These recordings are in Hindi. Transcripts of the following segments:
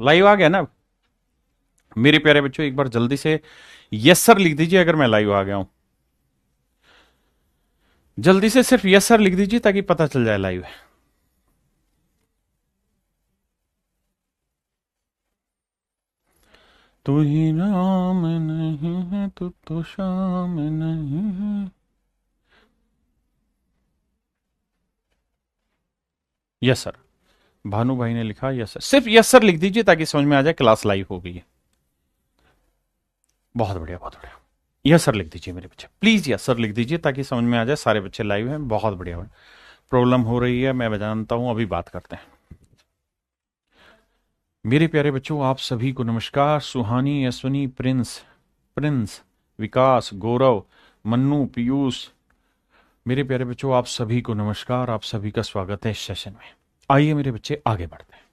लाइव आ गया ना मेरे प्यारे बच्चों? एक बार जल्दी से यस सर लिख दीजिए अगर मैं लाइव आ गया हूं। जल्दी से सिर्फ यस सर लिख दीजिए ताकि पता चल जाए लाइव है। तू ही नाम नहीं है तो शाम नहीं है। Yes sir. भानु भाई ने लिखा यस सर, सिर्फ यस सर लिख दीजिए ताकि समझ में आ जाए क्लास लाइव हो गई है। बहुत बढ़िया बहुत बढ़िया। यस सर लिख दीजिए मेरे बच्चे, प्लीज यस सर लिख दीजिए ताकि समझ में आ जाए सारे बच्चे लाइव हैं। बहुत बढ़िया। प्रॉब्लम हो रही है मैं जानता हूं, अभी बात करते हैं। मेरे प्यारे बच्चों आप सभी को नमस्कार। सुहानी, अश्वनी, प्रिंस, प्रिंस, विकास, गौरव, मन्नू, पीयूष, मेरे प्यारे बच्चों आप सभी को नमस्कार। आप सभी का स्वागत है इस सेशन में। आइए मेरे बच्चे आगे बढ़ते हैं।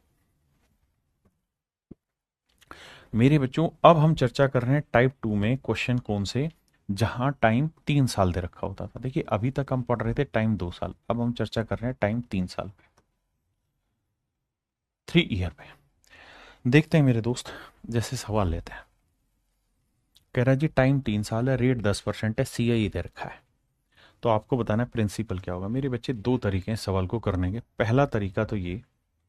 मेरे बच्चों अब हम चर्चा कर रहे हैं टाइप 2 में क्वेश्चन कौन से, जहां टाइम 3 साल दे रखा होता था। देखिए अभी तक हम पढ़ रहे थे टाइम 2 साल, अब हम चर्चा कर रहे हैं टाइम 3 साल पे, 3 ईयर पे। देखते हैं मेरे दोस्त, जैसे सवाल लेते हैं। कह रहा है जी टाइम 3 साल है, रेट 10% है, CI दे रखा है, तो आपको बताना है प्रिंसिपल क्या होगा। मेरे बच्चे दो तरीके हैं सवाल को करने के। पहला तरीका तो ये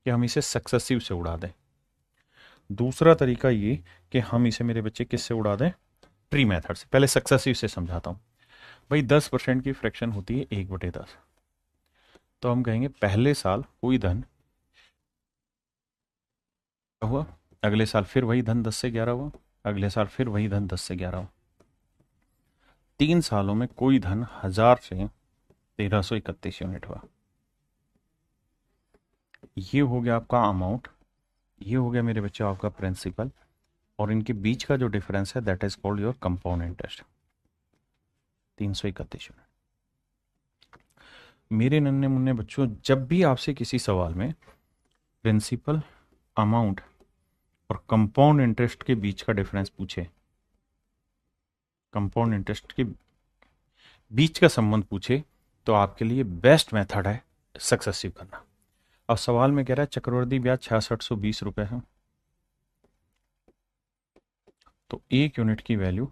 कि हम इसे सक्सेसिव से उड़ा दें। दूसरा तरीका ये कि हम इसे मेरे बच्चे किससे उड़ा दें, ट्री मेथड से। पहले सक्सेसिव से समझाता हूं। भाई 10% की फ्रैक्शन होती है 1/10। तो हम कहेंगे पहले साल कोई धन हुआ, अगले साल फिर वही धन 10 से 11 हुआ, अगले साल फिर वही धन 10 से 11 हुआ। 3 सालों में कोई धन 1000 से 1331 यूनिट हुआ। ये हो गया आपका अमाउंट, ये हो गया मेरे बच्चों आपका प्रिंसिपल, और इनके बीच का जो डिफरेंस है that is called your compound interest, 331 unit. मेरे नन्हे मुन्ने बच्चों जब भी आपसे किसी सवाल में प्रिंसिपल, अमाउंट और कंपाउंड इंटरेस्ट के बीच का डिफरेंस पूछे, कंपाउंड इंटरेस्ट के बीच का संबंध पूछे, तो आपके लिए बेस्ट मेथड है सक्सेसिव करना। अब सवाल में कह रहा है चक्रवृद्धि ब्याज 6620 रुपए है, तो 1 यूनिट की वैल्यू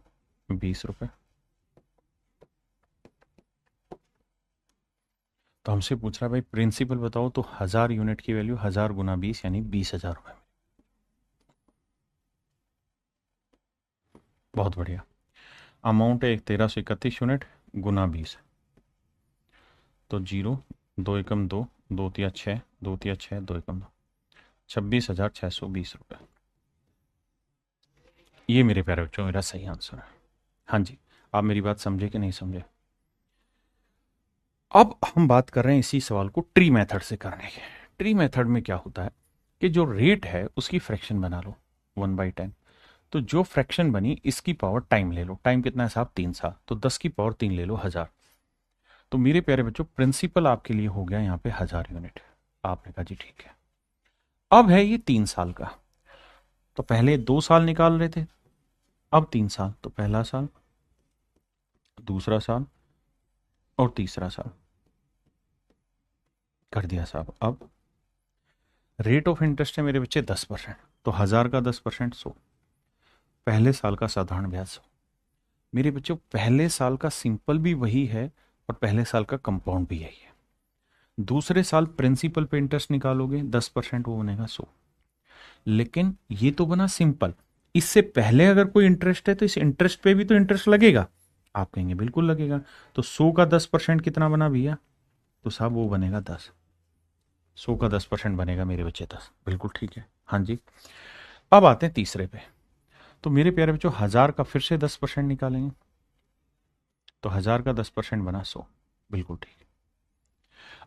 20 रुपए। तो हमसे पूछ रहा है भाई प्रिंसिपल बताओ, तो 1000 यूनिट की वैल्यू 1000 गुना 20 यानी 20,000 रुपए। बहुत बढ़िया। अमाउंट है 1331 यूनिट गुना 20, तो 0, 2 एकम 2, 2 तिया 6, 2 तिया 6, 2 एकम 2, 26,620 रुपए। ये मेरे प्यारे बच्चों मेरा सही आंसर है। हाँ जी, आप मेरी बात समझे कि नहीं समझे? अब हम बात कर रहे हैं इसी सवाल को ट्री मेथड से करने के। ट्री मेथड में क्या होता है कि जो रेट है उसकी फ्रैक्शन बना लो 1/10। तो जो फ्रैक्शन बनी इसकी पावर टाइम ले लो। टाइम कितना है साहब? 3 साल, तो 10 की पावर 3 ले लो, 1000। तो मेरे प्यारे बच्चों प्रिंसिपल आपके लिए हो गया यहाँ पे 1000 यूनिट। आपने कहा जी ठीक है। अब है ये 3 साल का, तो पहले 2 साल निकाल रहे थे, अब 3 साल। तो पहला साल, दूसरा साल और तीसरा साल कर दिया साहब। अब रेट ऑफ इंटरेस्ट है मेरे बच्चे 10%, तो 1000 का 10% 100, पहले साल का साधारण ब्याज 100। मेरे बच्चों पहले साल का सिंपल भी वही है और पहले साल का कंपाउंड भी यही है। दूसरे साल प्रिंसिपल पे इंटरेस्ट निकालोगे 10%, वो बनेगा 100। लेकिन ये तो बना सिंपल, इससे पहले अगर कोई इंटरेस्ट है तो इस इंटरेस्ट पे भी तो इंटरेस्ट लगेगा। आप कहेंगे बिल्कुल लगेगा। तो 100 का 10% कितना बना भैया? तो साहब वो बनेगा 10। 100 का 10% बनेगा मेरे बच्चे 10। बिल्कुल ठीक है, हाँ जी। अब आते हैं तीसरे पे। तो मेरे प्यारे बच्चों 1000 का फिर से 10% निकालेंगे, तो 1000 का 10% बना 100। बिल्कुल ठीक।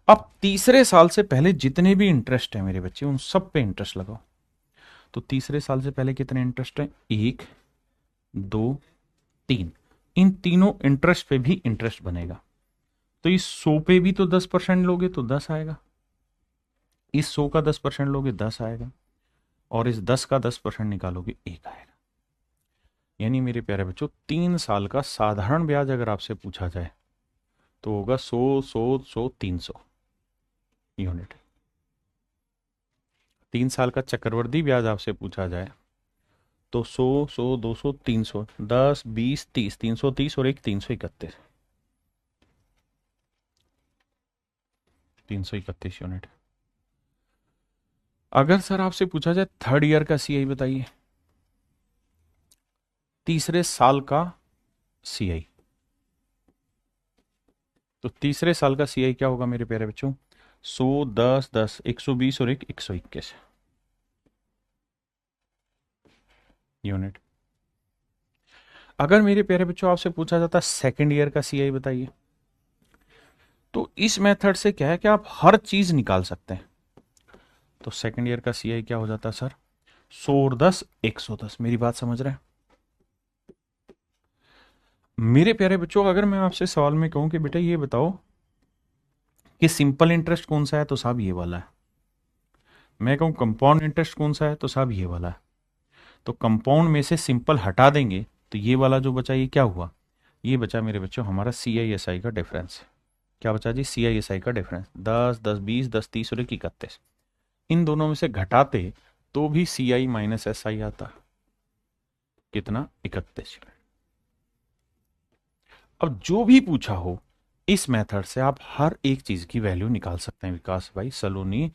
अब तीसरे साल से पहले जितने भी इंटरेस्ट है मेरे बच्चे उन सब पे इंटरेस्ट लगाओ। तो तीसरे साल से पहले कितने इंटरेस्ट है? 1, 2, 3। इन तीनों इंटरेस्ट पे भी इंटरेस्ट बनेगा। तो इस 100 पे भी तो 10% लोगे तो 10 आएगा, इस 100 का 10% लोगे 10 आएगा, और इस 10 का 10% निकालोगे 1 आएगा। यानी मेरे प्यारे बच्चों 3 साल का साधारण ब्याज अगर आपसे पूछा जाए तो होगा 100, 100, 100, 300 यूनिट। 3 साल का चक्रवृद्धि ब्याज आपसे पूछा जाए तो 100, 200, 300, 10, 20, 30, 330 और एक 331, 331 यूनिट। अगर सर आपसे पूछा जाए थर्ड ईयर का सीआई बताइए, तीसरे साल का सीआई, तो तीसरे साल का सीआई क्या होगा मेरे प्यारे बच्चों? 100, 10, 10, 120 और एक 121 यूनिट। अगर मेरे प्यारे बच्चों आपसे पूछा जाता सेकेंड ईयर का सीआई बताइए, तो इस मेथड से क्या है कि आप हर चीज निकाल सकते हैं। तो सेकेंड ईयर का सीआई क्या हो जाता है सर? 100 और 10, 110। मेरी बात समझ रहे हैं मेरे प्यारे बच्चों? अगर मैं आपसे सवाल में कहूं कि बेटा ये बताओ कि सिंपल इंटरेस्ट कौन सा है, तो साहब ये वाला है। मैं कहूं कंपाउंड इंटरेस्ट कौन सा है, तो साहब ये वाला है। तो कंपाउंड में से सिंपल हटा देंगे तो ये वाला जो बचा ये क्या हुआ? ये बचा मेरे बच्चों हमारा CISI का डिफरेंस। क्या बचा जी? CISI का डिफरेंस। 10, 10, 20, 10, 30 और 31, इन दोनों में से घटाते तो भी CI माइनस SI आता। कितना? 31। अब जो भी पूछा हो इस मेथड से आप हर एक चीज की वैल्यू निकाल सकते हैं। विकास भाई, सलोनी,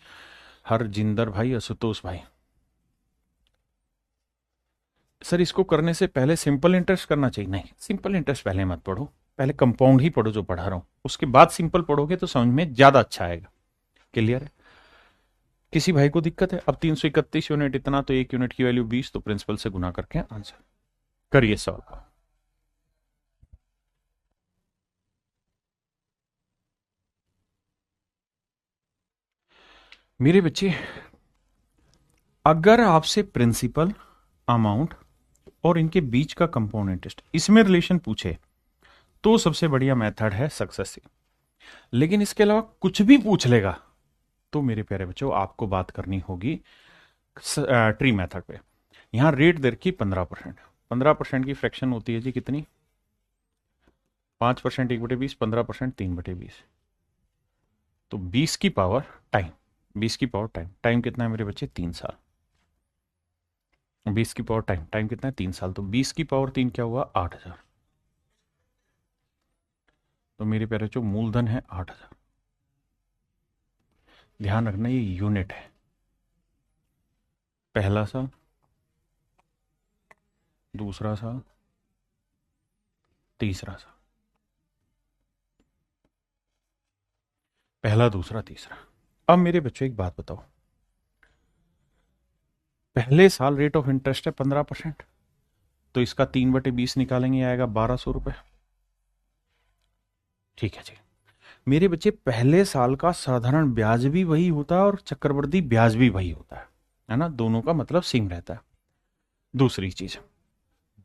हरजिंदर भाई, आशुतोष भाई। सर इसको करने से पहले सिंपल इंटरेस्ट करना चाहिए? नहीं, सिंपल इंटरेस्ट पहले मत पढ़ो, पहले कंपाउंड ही पढ़ो जो पढ़ा रहा हूं, उसके बाद सिंपल पढ़ोगे तो समझ में ज्यादा अच्छा आएगा। क्लियर है? किसी भाई को दिक्कत है? अब 331 यूनिट इतना, तो एक यूनिट की वैल्यू 20, तो प्रिंसिपल से गुना करके आंसर करिए सवाल। मेरे बच्चे, अगर आपसे प्रिंसिपल, अमाउंट और इनके बीच का कंपाउंड इंटरेस्ट इसमें रिलेशन पूछे तो सबसे बढ़िया मेथड है सक्सेसिव। लेकिन इसके अलावा कुछ भी पूछ लेगा तो मेरे प्यारे बच्चों आपको बात करनी होगी ट्री मेथड पे। यहां रेट दे रखी 15%। 15% की फ्रैक्शन होती है जी कितनी? 5% 1/20, 15% 3/20। तो 20 की पावर टाइम, 20 की पावर टाइम, टाइम कितना है मेरे बच्चे? 3 साल। 20 की पावर टाइम, टाइम कितना है? 3 साल। तो 20 की पावर 3 क्या हुआ? 8,000। तो मेरे प्यारे बच्चों मूलधन है 8,000। ध्यान रखना ये यूनिट है। पहला साल, दूसरा साल, तीसरा साल, पहला, दूसरा, तीसरा। अब मेरे बच्चों एक बात बताओ, पहले साल रेट ऑफ इंटरेस्ट है 15%, तो इसका 3/20 निकालेंगे, आएगा 1,200 रुपए। ठीक है जी। मेरे बच्चे पहले साल का साधारण ब्याज भी वही होता है और चक्रवृद्धि ब्याज भी वही होता है ना? दोनों का मतलब सेम रहता है। दूसरी चीज,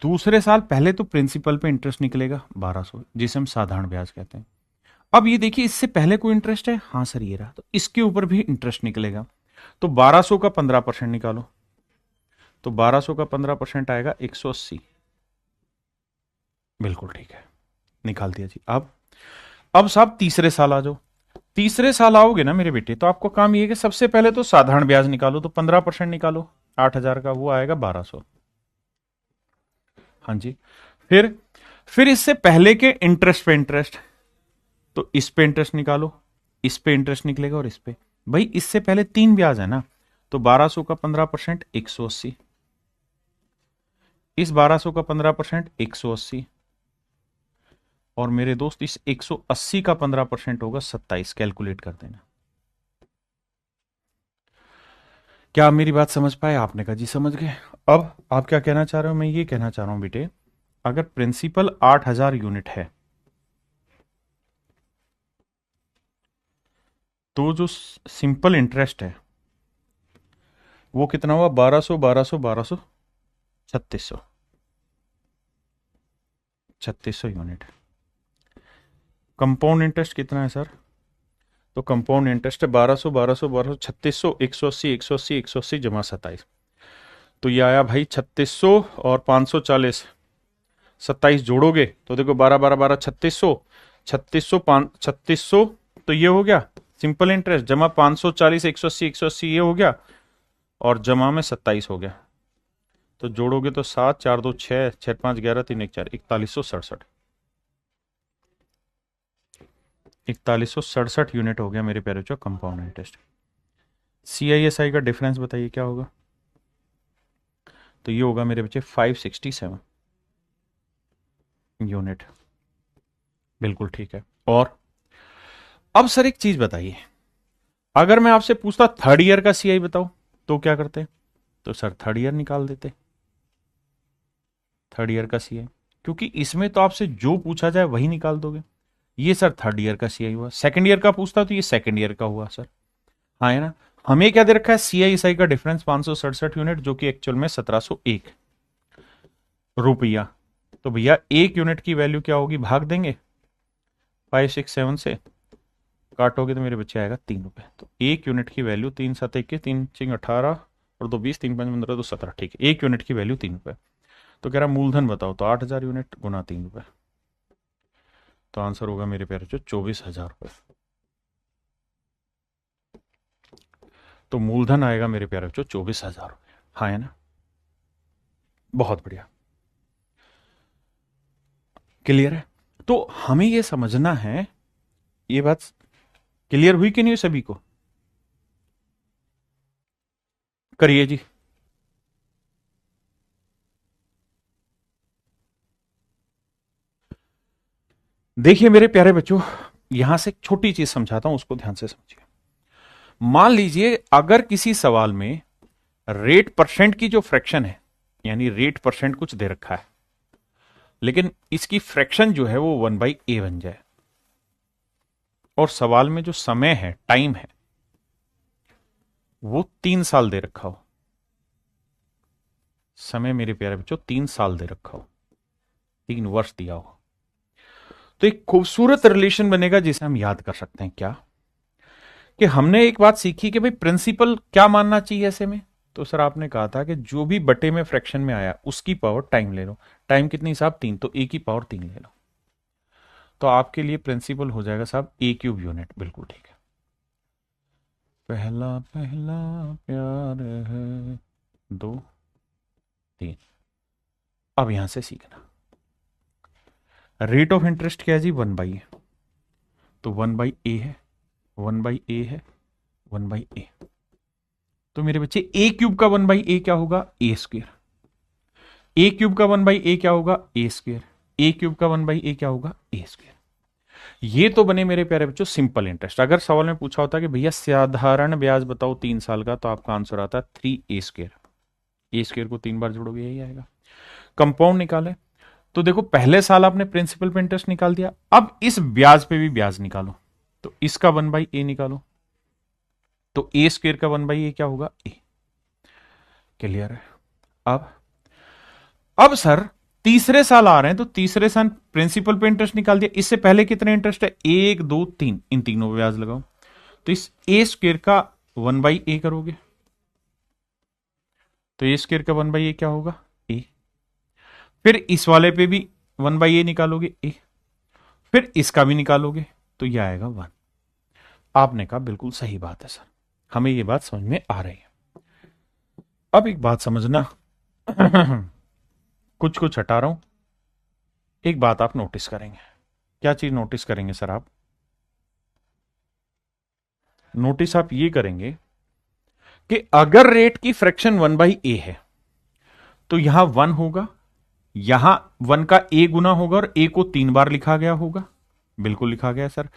दूसरे साल पहले तो प्रिंसिपल पे इंटरेस्ट निकलेगा 1,200, जिसे हम साधारण ब्याज कहते हैं। अब ये देखिए, इससे पहले कोई इंटरेस्ट है? हाँ सर ये रहा, तो इसके ऊपर भी इंटरेस्ट निकलेगा। तो 1,200 का 15% निकालो, तो 1,200 का 15% आएगा 180। बिल्कुल ठीक है, निकाल दिया जी। अब साहब तीसरे साल आ जाओ। तीसरे साल आओगे ना मेरे बेटे, तो आपको काम ये है कि सबसे पहले तो साधारण ब्याज निकालो, तो 15% निकालो 8,000 का, वो आएगा 1,200। हाँ जी। फिर इससे पहले के इंटरेस्ट पे इंटरेस्ट, तो इस पे इंटरेस्ट निकालो, इस पे इंटरेस्ट निकलेगा और इस पे। भाई इससे पहले 3 ब्याज है ना, तो 1,200 का 15% 180, इस 1,200 का 15% 180, और मेरे दोस्त इस 180 का 15% होगा 27। कैलकुलेट कर देना। क्या आप मेरी बात समझ पाए? आपने कहा जी समझ गए। अब आप क्या कहना चाह रहे हो? मैं ये कहना चाह रहा हूं बेटे, अगर प्रिंसिपल 8,000 यूनिट है तो जो सिंपल इंटरेस्ट है वो कितना हुआ? 1,200, 1,200, 1,200, 3,600, 3,600 यूनिट। कंपाउंड इंटरेस्ट कितना है सर? तो कंपाउंड इंटरेस्ट है 1,200, 1,200, 1,200, 3,600, 180, 180, 180 जमा 27। तो ये आया भाई 3,600 और 540, 27 जोड़ोगे तो देखो 12, 12, 12, 3,600, 3,600, 3,600, तो ये हो गया सिंपल इंटरेस्ट, जमा 540, 180, 180, ये हो गया और जमा में 27 हो गया, तो जोड़ोगे तो 7, 4 2 6, 6 5 11, 3 1 4, 4167, 4167 यूनिट हो गया मेरे प्यारे बच्चों कंपाउंड इंटरेस्ट। CISI का डिफरेंस बताइए क्या होगा? तो ये होगा मेरे बच्चे 567 यूनिट। बिल्कुल ठीक है। और अब सर एक चीज बताइए, अगर मैं आपसे पूछता थर्ड ईयर का CI बताओ तो क्या करते? तो सर थर्ड ईयर निकाल देते, थर्ड ईयर का CI, क्योंकि इसमें तो आपसे जो पूछा जाए वही निकाल दोगे। ये सर थर्ड ईयर का CI हुआ। सेकंड ईयर का पूछता तो ये सेकंड ईयर का हुआ सर। हाँ है ना। हमें क्या दे रखा है? CISI का डिफरेंस 567 यूनिट, जो कि एक्चुअल में 1701 रुपया। तो भैया एक यूनिट की वैल्यू क्या होगी? भाग देंगे 567 से, काटोगे तो मेरे बच्चे आएगा 3 रुपए। तो एक यूनिट की वैल्यू 3 7 21, 3 6 18 और 2 20, 3 5 15, 2 17, ठीक है। एक यूनिट की वैल्यू 3 रुपए। तो कह रहा मूलधन बताओ, तो 8000 यूनिट गुना 3 रुपए, तो आंसर होगा मेरे प्यारे बच्चों 24,000 रुपए। तो मूलधन आएगा मेरे प्यारे बच्चों 24,000 रुपए। हाँ है ना, बहुत बढ़िया, क्लियर है। तो हमें यह समझना है, ये बात क्लियर हुई कि नहीं सभी को? करिए जी। देखिए मेरे प्यारे बच्चों, यहां से एक छोटी चीज समझाता हूं, उसको ध्यान से समझिए। मान लीजिए अगर किसी सवाल में रेट परसेंट की जो फ्रैक्शन है, यानी रेट परसेंट कुछ दे रखा है, लेकिन इसकी फ्रैक्शन जो है वो 1/a बन जाए, और सवाल में जो समय है, टाइम है, वो 3 साल दे रखा हो। समय मेरे प्यारे बच्चों 3 साल दे रखा हो, 3 वर्ष दिया हो, तो एक खूबसूरत रिलेशन बनेगा जिसे हम याद कर सकते हैं। क्या? कि हमने एक बात सीखी कि भाई प्रिंसिपल क्या मानना चाहिए ऐसे में। तो सर आपने कहा था कि जो भी बटे में फ्रैक्शन में आया उसकी पावर टाइम ले लो। टाइम कितनी साहब? 3, तो ए की पावर 3 ले लो। तो आपके लिए प्रिंसिपल हो जाएगा साहब A³ यूनिट। बिल्कुल ठीक है। पहला पहला प्यार है, 2 3। अब यहां से सीखना, रेट ऑफ इंटरेस्ट क्या है जी? 1/a। तो 1/a है, 1/a है, 1/a। तो मेरे बच्चे A³ का 1/a क्या होगा? A²। A³ का 1/a क्या होगा? A²। A³ का 1/a क्या होगा? A²। ये तो बने मेरे प्यारे बच्चों सिंपल इंटरेस्ट। अगर सवाल में पूछा होता कि भैया साधारण ब्याज बताओ 3 साल का, तो आपका आंसर आता है 3a²। A² को 3 बार जोड़ोगे यही आएगा। कंपाउंड निकाले तो देखो पहले साल आपने प्रिंसिपल पे इंटरेस्ट निकाल दिया, अब इस ब्याज पे भी ब्याज निकालो, तो इसका 1/a निकालो, तो A² का 1/a क्या होगा? A। क्लियर है? अब सर तीसरे साल आ रहे हैं, तो तीसरे साल प्रिंसिपल पे इंटरेस्ट निकाल दिया। इससे पहले कितने इंटरेस्ट है? 1 2 3, इन तीनों पे ब्याज लगाओ, तो इस A² का 1/a करोगे, तो A² का 1/a क्या होगा? A। फिर इस वाले पे भी 1/a निकालोगे A, फिर इसका भी निकालोगे, तो यह आएगा 1। आपने कहा बिल्कुल सही बात है सर, हमें यह बात समझ में आ रही है। अब एक बात समझना कुछ कुछ हटा रहा हूं, एक बात आप नोटिस करेंगे। क्या चीज नोटिस करेंगे सर आप? नोटिस आप ये करेंगे कि अगर रेट की फ्रैक्शन 1/a है, तो यहां 1 होगा, यहां 1 का a गुना होगा, और a को 3 बार लिखा गया होगा। बिल्कुल लिखा गया सर।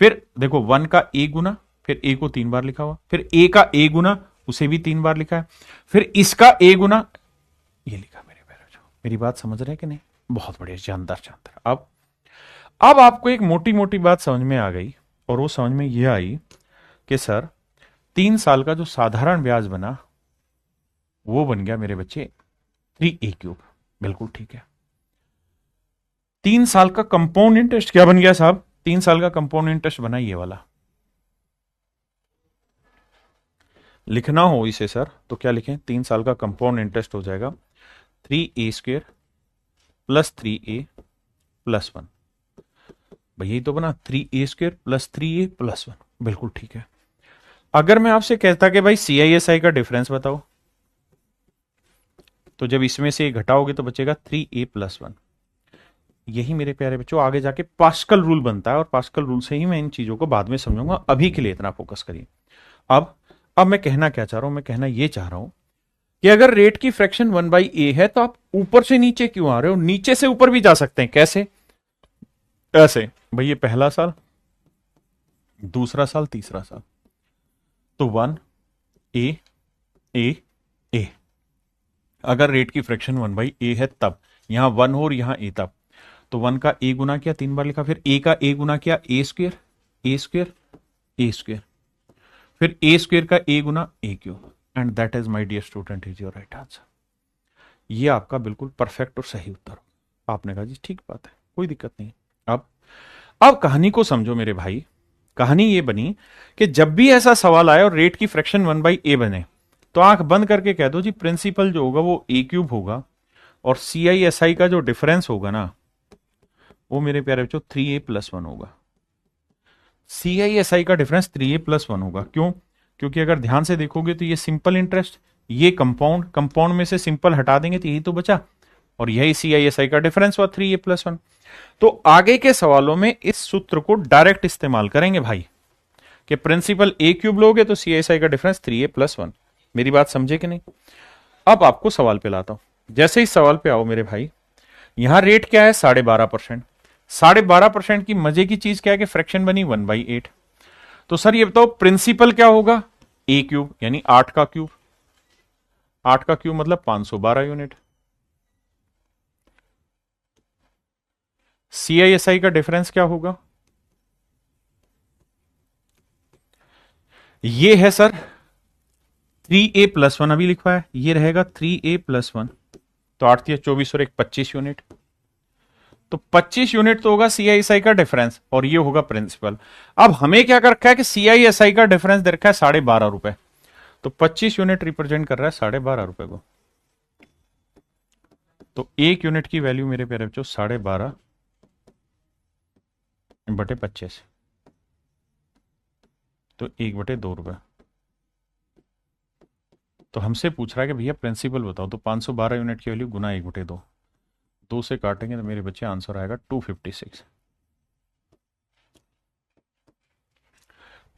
फिर देखो 1 का a गुना, फिर a को 3 बार लिखा हुआ, फिर a का a गुना, उसे भी 3 बार लिखा है, फिर इसका a गुना, ये लिखा। मेरे प्यारे, मेरी बात समझ रहे हैं कि नहीं? बहुत बढ़िया, जानदार जानदार। अब आपको एक मोटी मोटी बात समझ में आ गई, और वो समझ में यह आई कि सर 3 साल का जो साधारण ब्याज बना वो बन गया मेरे बच्चे 3a³। बिल्कुल ठीक है। 3 साल का कंपाउंड इंटरेस्ट क्या बन गया साहब? 3 साल का कंपाउंड इंटरेस्ट बना ये वाला। लिखना हो इसे सर तो क्या लिखें? 3 साल का कंपाउंड इंटरेस्ट हो जाएगा 3a² + 3a + 1। भैया ये तो बना 3a² + 3a + 1। बिल्कुल ठीक है। अगर मैं आपसे कहता कि भाई CISI का डिफरेंस बताओ, तो जब इसमें से घटाओगे तो बचेगा 3a+1। यही मेरे प्यारे बच्चों आगे जाके पास्कल रूल बनता है, और पास्कल रूल से ही मैं इन चीजों को बाद में समझूंगा, अभी के लिए इतना फोकस करिए। अब मैं कहना क्या चाह रहा हूं, मैं कहना ये चाह रहा हूं कि अगर रेट की फ्रैक्शन 1/a है तो आप ऊपर से नीचे क्यों आ रहे हो, नीचे से ऊपर भी जा सकते हैं। कैसे? ऐसे भाई, ये पहला साल, दूसरा साल, तीसरा साल, तो 1a a a। अगर रेट की फ्रैक्शन 1/a है तब यहां 1 हो और यहां a, तब तो 1 का a गुना किया, 3 बार लिखा, फिर a का a गुना किया, a square a square a square, फिर a स्क्वेयर का a गुना a cube, and that is my dear student is your right answer. ये आपका बिल्कुल परफेक्ट और सही उत्तर हो। आपने कहा जी ठीक बात है, कोई दिक्कत नहीं। अब कहानी को समझो मेरे भाई। कहानी ये बनी कि जब भी ऐसा सवाल आए और रेट की फ्रैक्शन 1/a बने, तो आंख बंद करके कह दो जी प्रिंसिपल जो होगा वो a क्यूब होगा, और CI/SI का जो डिफरेंस होगा ना, वो मेरे प्यारे बच्चों 3a+1 होगा। CI/SI का डिफरेंस 3a+1 होगा। क्यों? क्योंकि अगर ध्यान से देखोगे तो ये सिंपल इंटरेस्ट, ये कंपाउंड, कंपाउंड में से सिंपल हटा देंगे तो यही तो बचा, और यही CI/SI का डिफरेंस हुआ 3a+1। तो आगे के सवालों में इस सूत्र को डायरेक्ट इस्तेमाल करेंगे भाई, कि प्रिंसिपल a क्यूब लोगे तो CI/SI का डिफरेंस 3a+1। मेरी बात समझे कि नहीं? अब आपको सवाल पे लाता हूं। जैसे ही सवाल पे आओ मेरे भाई, यहां रेट क्या है? 12.5%। 12.5% की मजे की चीज क्या है कि फ्रैक्शन बनी 1/8। तो सर ये बताओ प्रिंसिपल क्या होगा? a क्यूब, यानी 8 का क्यूब। 8 का क्यूब मतलब 512 यूनिट। CI/SI का डिफरेंस क्या होगा? ये है सर 3a+1, अभी लिखा है, ये रहेगा 3a+1। तो 8 या 24 और 1 25 यूनिट, तो 25 यूनिट तो होगा CI/SI का डिफरेंस, और ये होगा प्रिंसिपल। अब हमें क्या कर रखा है कि CI/SI का डिफरेंस दे रखा है 12.5 रुपए, तो 25 यूनिट रिप्रेजेंट कर रहा है 12.5 रुपए को। तो 1 यूनिट की वैल्यू मेरे प्यारे बच्चों 12.5/25, तो 1/2 रुपए। तो हमसे पूछ रहा है कि भैया प्रिंसिपल बताओ, तो 512 यूनिट की वैल्यू गुना 1/2, 2 से काटेंगे तो मेरे बच्चे आंसर आएगा 256।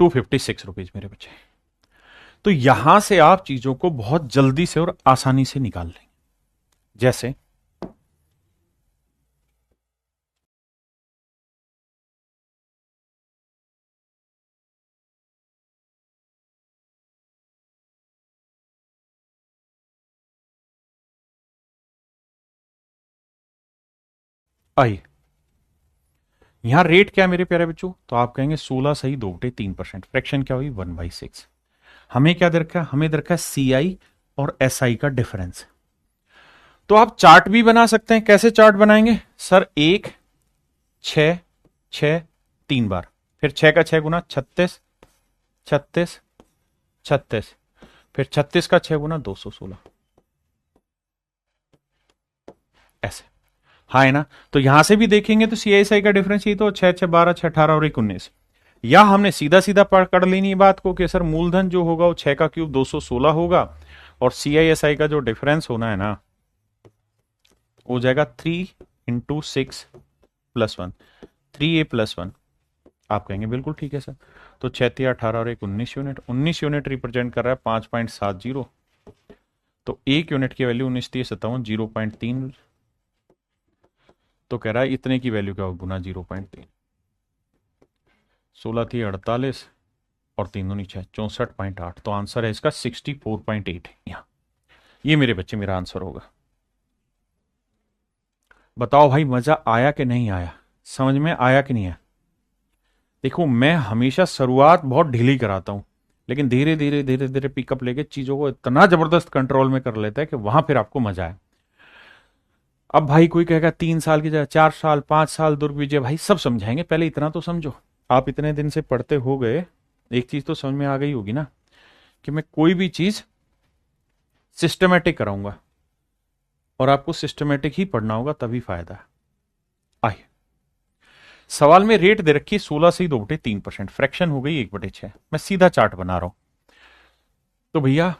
256 रुपीज मेरे बच्चे। तो यहां से आप चीजों को बहुत जल्दी से और आसानी से निकाल लेंगे। जैसे आई, यहां रेट क्या है मेरे प्यारे बच्चों? तो आप कहेंगे 16 सही 2/3%। फ्रैक्शन क्या हुई? 1/6। हमें क्या दे रखा है? हमें दे रखा है CI और SI का डिफरेंस। तो आप चार्ट भी बना सकते हैं। कैसे चार्ट बनाएंगे सर? 1 6 6 3 बार, फिर 6 का 6 गुना 36 36 36, फिर 36 का 6 गुना 216, ऐसे। हाँ है ना? तो यहां से भी देखेंगे तो CI/SI का डिफरेंस ही तो 6 6 12 6 18 और 1 19। या हमने सीधा सीधा पकड़ लेनी बात को कि सर मूलधन जो होगा वो 6 का क्यूब 216 होगा, और CI/SI का जो डिफरेंस होना है ना, हो जाएगा 3 × 6+1, 3a+1। आप कहेंगे बिल्कुल ठीक है सर। तो 6 18 और 1 19 यूनिट, 19 यूनिट रिप्रेजेंट कर रहा है 5.70। तो 1 यूनिट की वैल्यू 19 57 0.3। तो कह रहा है इतने की वैल्यू क्या हो? गुना 0.3। 16 थी 48 और 3 दूनी 6, 64.8। तो आंसर है इसका 64.8 यहां। ये मेरे बच्चे मेरा आंसर होगा। बताओ भाई मजा आया कि नहीं आया? समझ में आया कि नहीं आया? देखो मैं हमेशा शुरुआत बहुत ढीली कराता हूं, लेकिन धीरे धीरे धीरे धीरे पिकअप लेके चीजों को इतना जबरदस्त कंट्रोल में कर लेता है कि वहां फिर आपको मजा आए। अब भाई कोई कहेगा 3 साल की जगह 4 साल 5 साल दुर्विजय, भाई सब समझाएंगे, पहले इतना तो समझो। आप इतने दिन से पढ़ते हो गए, एक चीज तो समझ में आ गई होगी ना कि मैं कोई भी चीज सिस्टमेटिक कराऊंगा, और आपको सिस्टमेटिक ही पढ़ना होगा, तभी फायदा है। आइए, सवाल में रेट दे रखी 16 से 2/3%, फ्रैक्शन हो गई 1/6। मैं सीधा चार्ट बना रहा हूं। तो भैया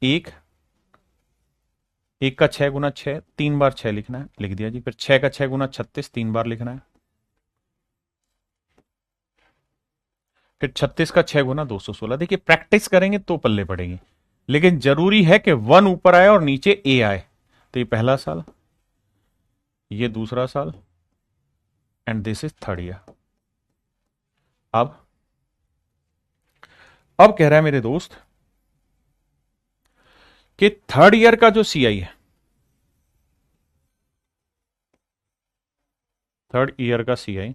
1 1 का 6 गुना 6, 3 बार 6 लिखना है, लिख दिया जी। फिर 6 का 6 गुना 36, 3 बार लिखना है। फिर 36 का 6 गुना 216। देखिए प्रैक्टिस करेंगे तो पल्ले पड़ेगी, लेकिन जरूरी है कि 1 ऊपर आए और नीचे ए आए। तो ये पहला साल, ये दूसरा साल, and this is third year. अब कह रहा है मेरे दोस्त कि थर्ड ईयर का जो सीआई है, थर्ड ईयर का सीआई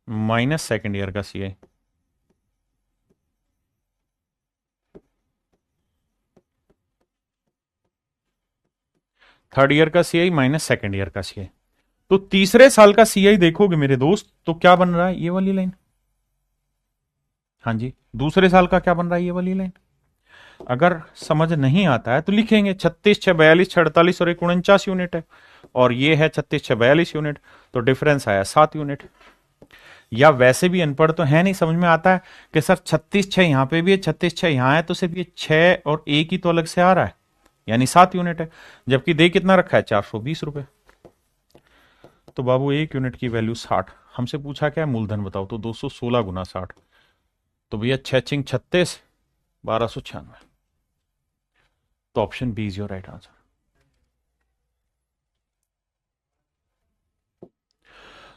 माइनस सेकंड ईयर का सीआई, थर्ड ईयर का सीआई माइनस सेकंड ईयर का सीआई। तो तीसरे साल का सीआई देखोगे मेरे दोस्त तो क्या बन रहा है, ये वाली लाइन। हाँ जी, दूसरे साल का क्या बन रहा है, ये वाली लाइन। अगर समझ नहीं आता है तो लिखेंगे 36 6 42 6 48 और 1 49 यूनिट है, और ये है 36 6 42 यूनिट, तो डिफरेंस आया 7 यूनिट। या वैसे भी अनपढ़ तो है नहीं, समझ में आता है कि सर 36 6 यहां पे भी है, 36 6 यहां है, तो सिर्फ ये 6 और 1 ही तो अलग से आ रहा है, यानी 7 यूनिट है। जबकि दे कितना रखा है, 420 रुपए। तो बाबू 1 यूनिट की वैल्यू 60। हमसे पूछा क्या है, मूलधन बताओ, तो 216 गुना 60। तो भैया 6 छिंग 36, 1296। तो option B is your right answer.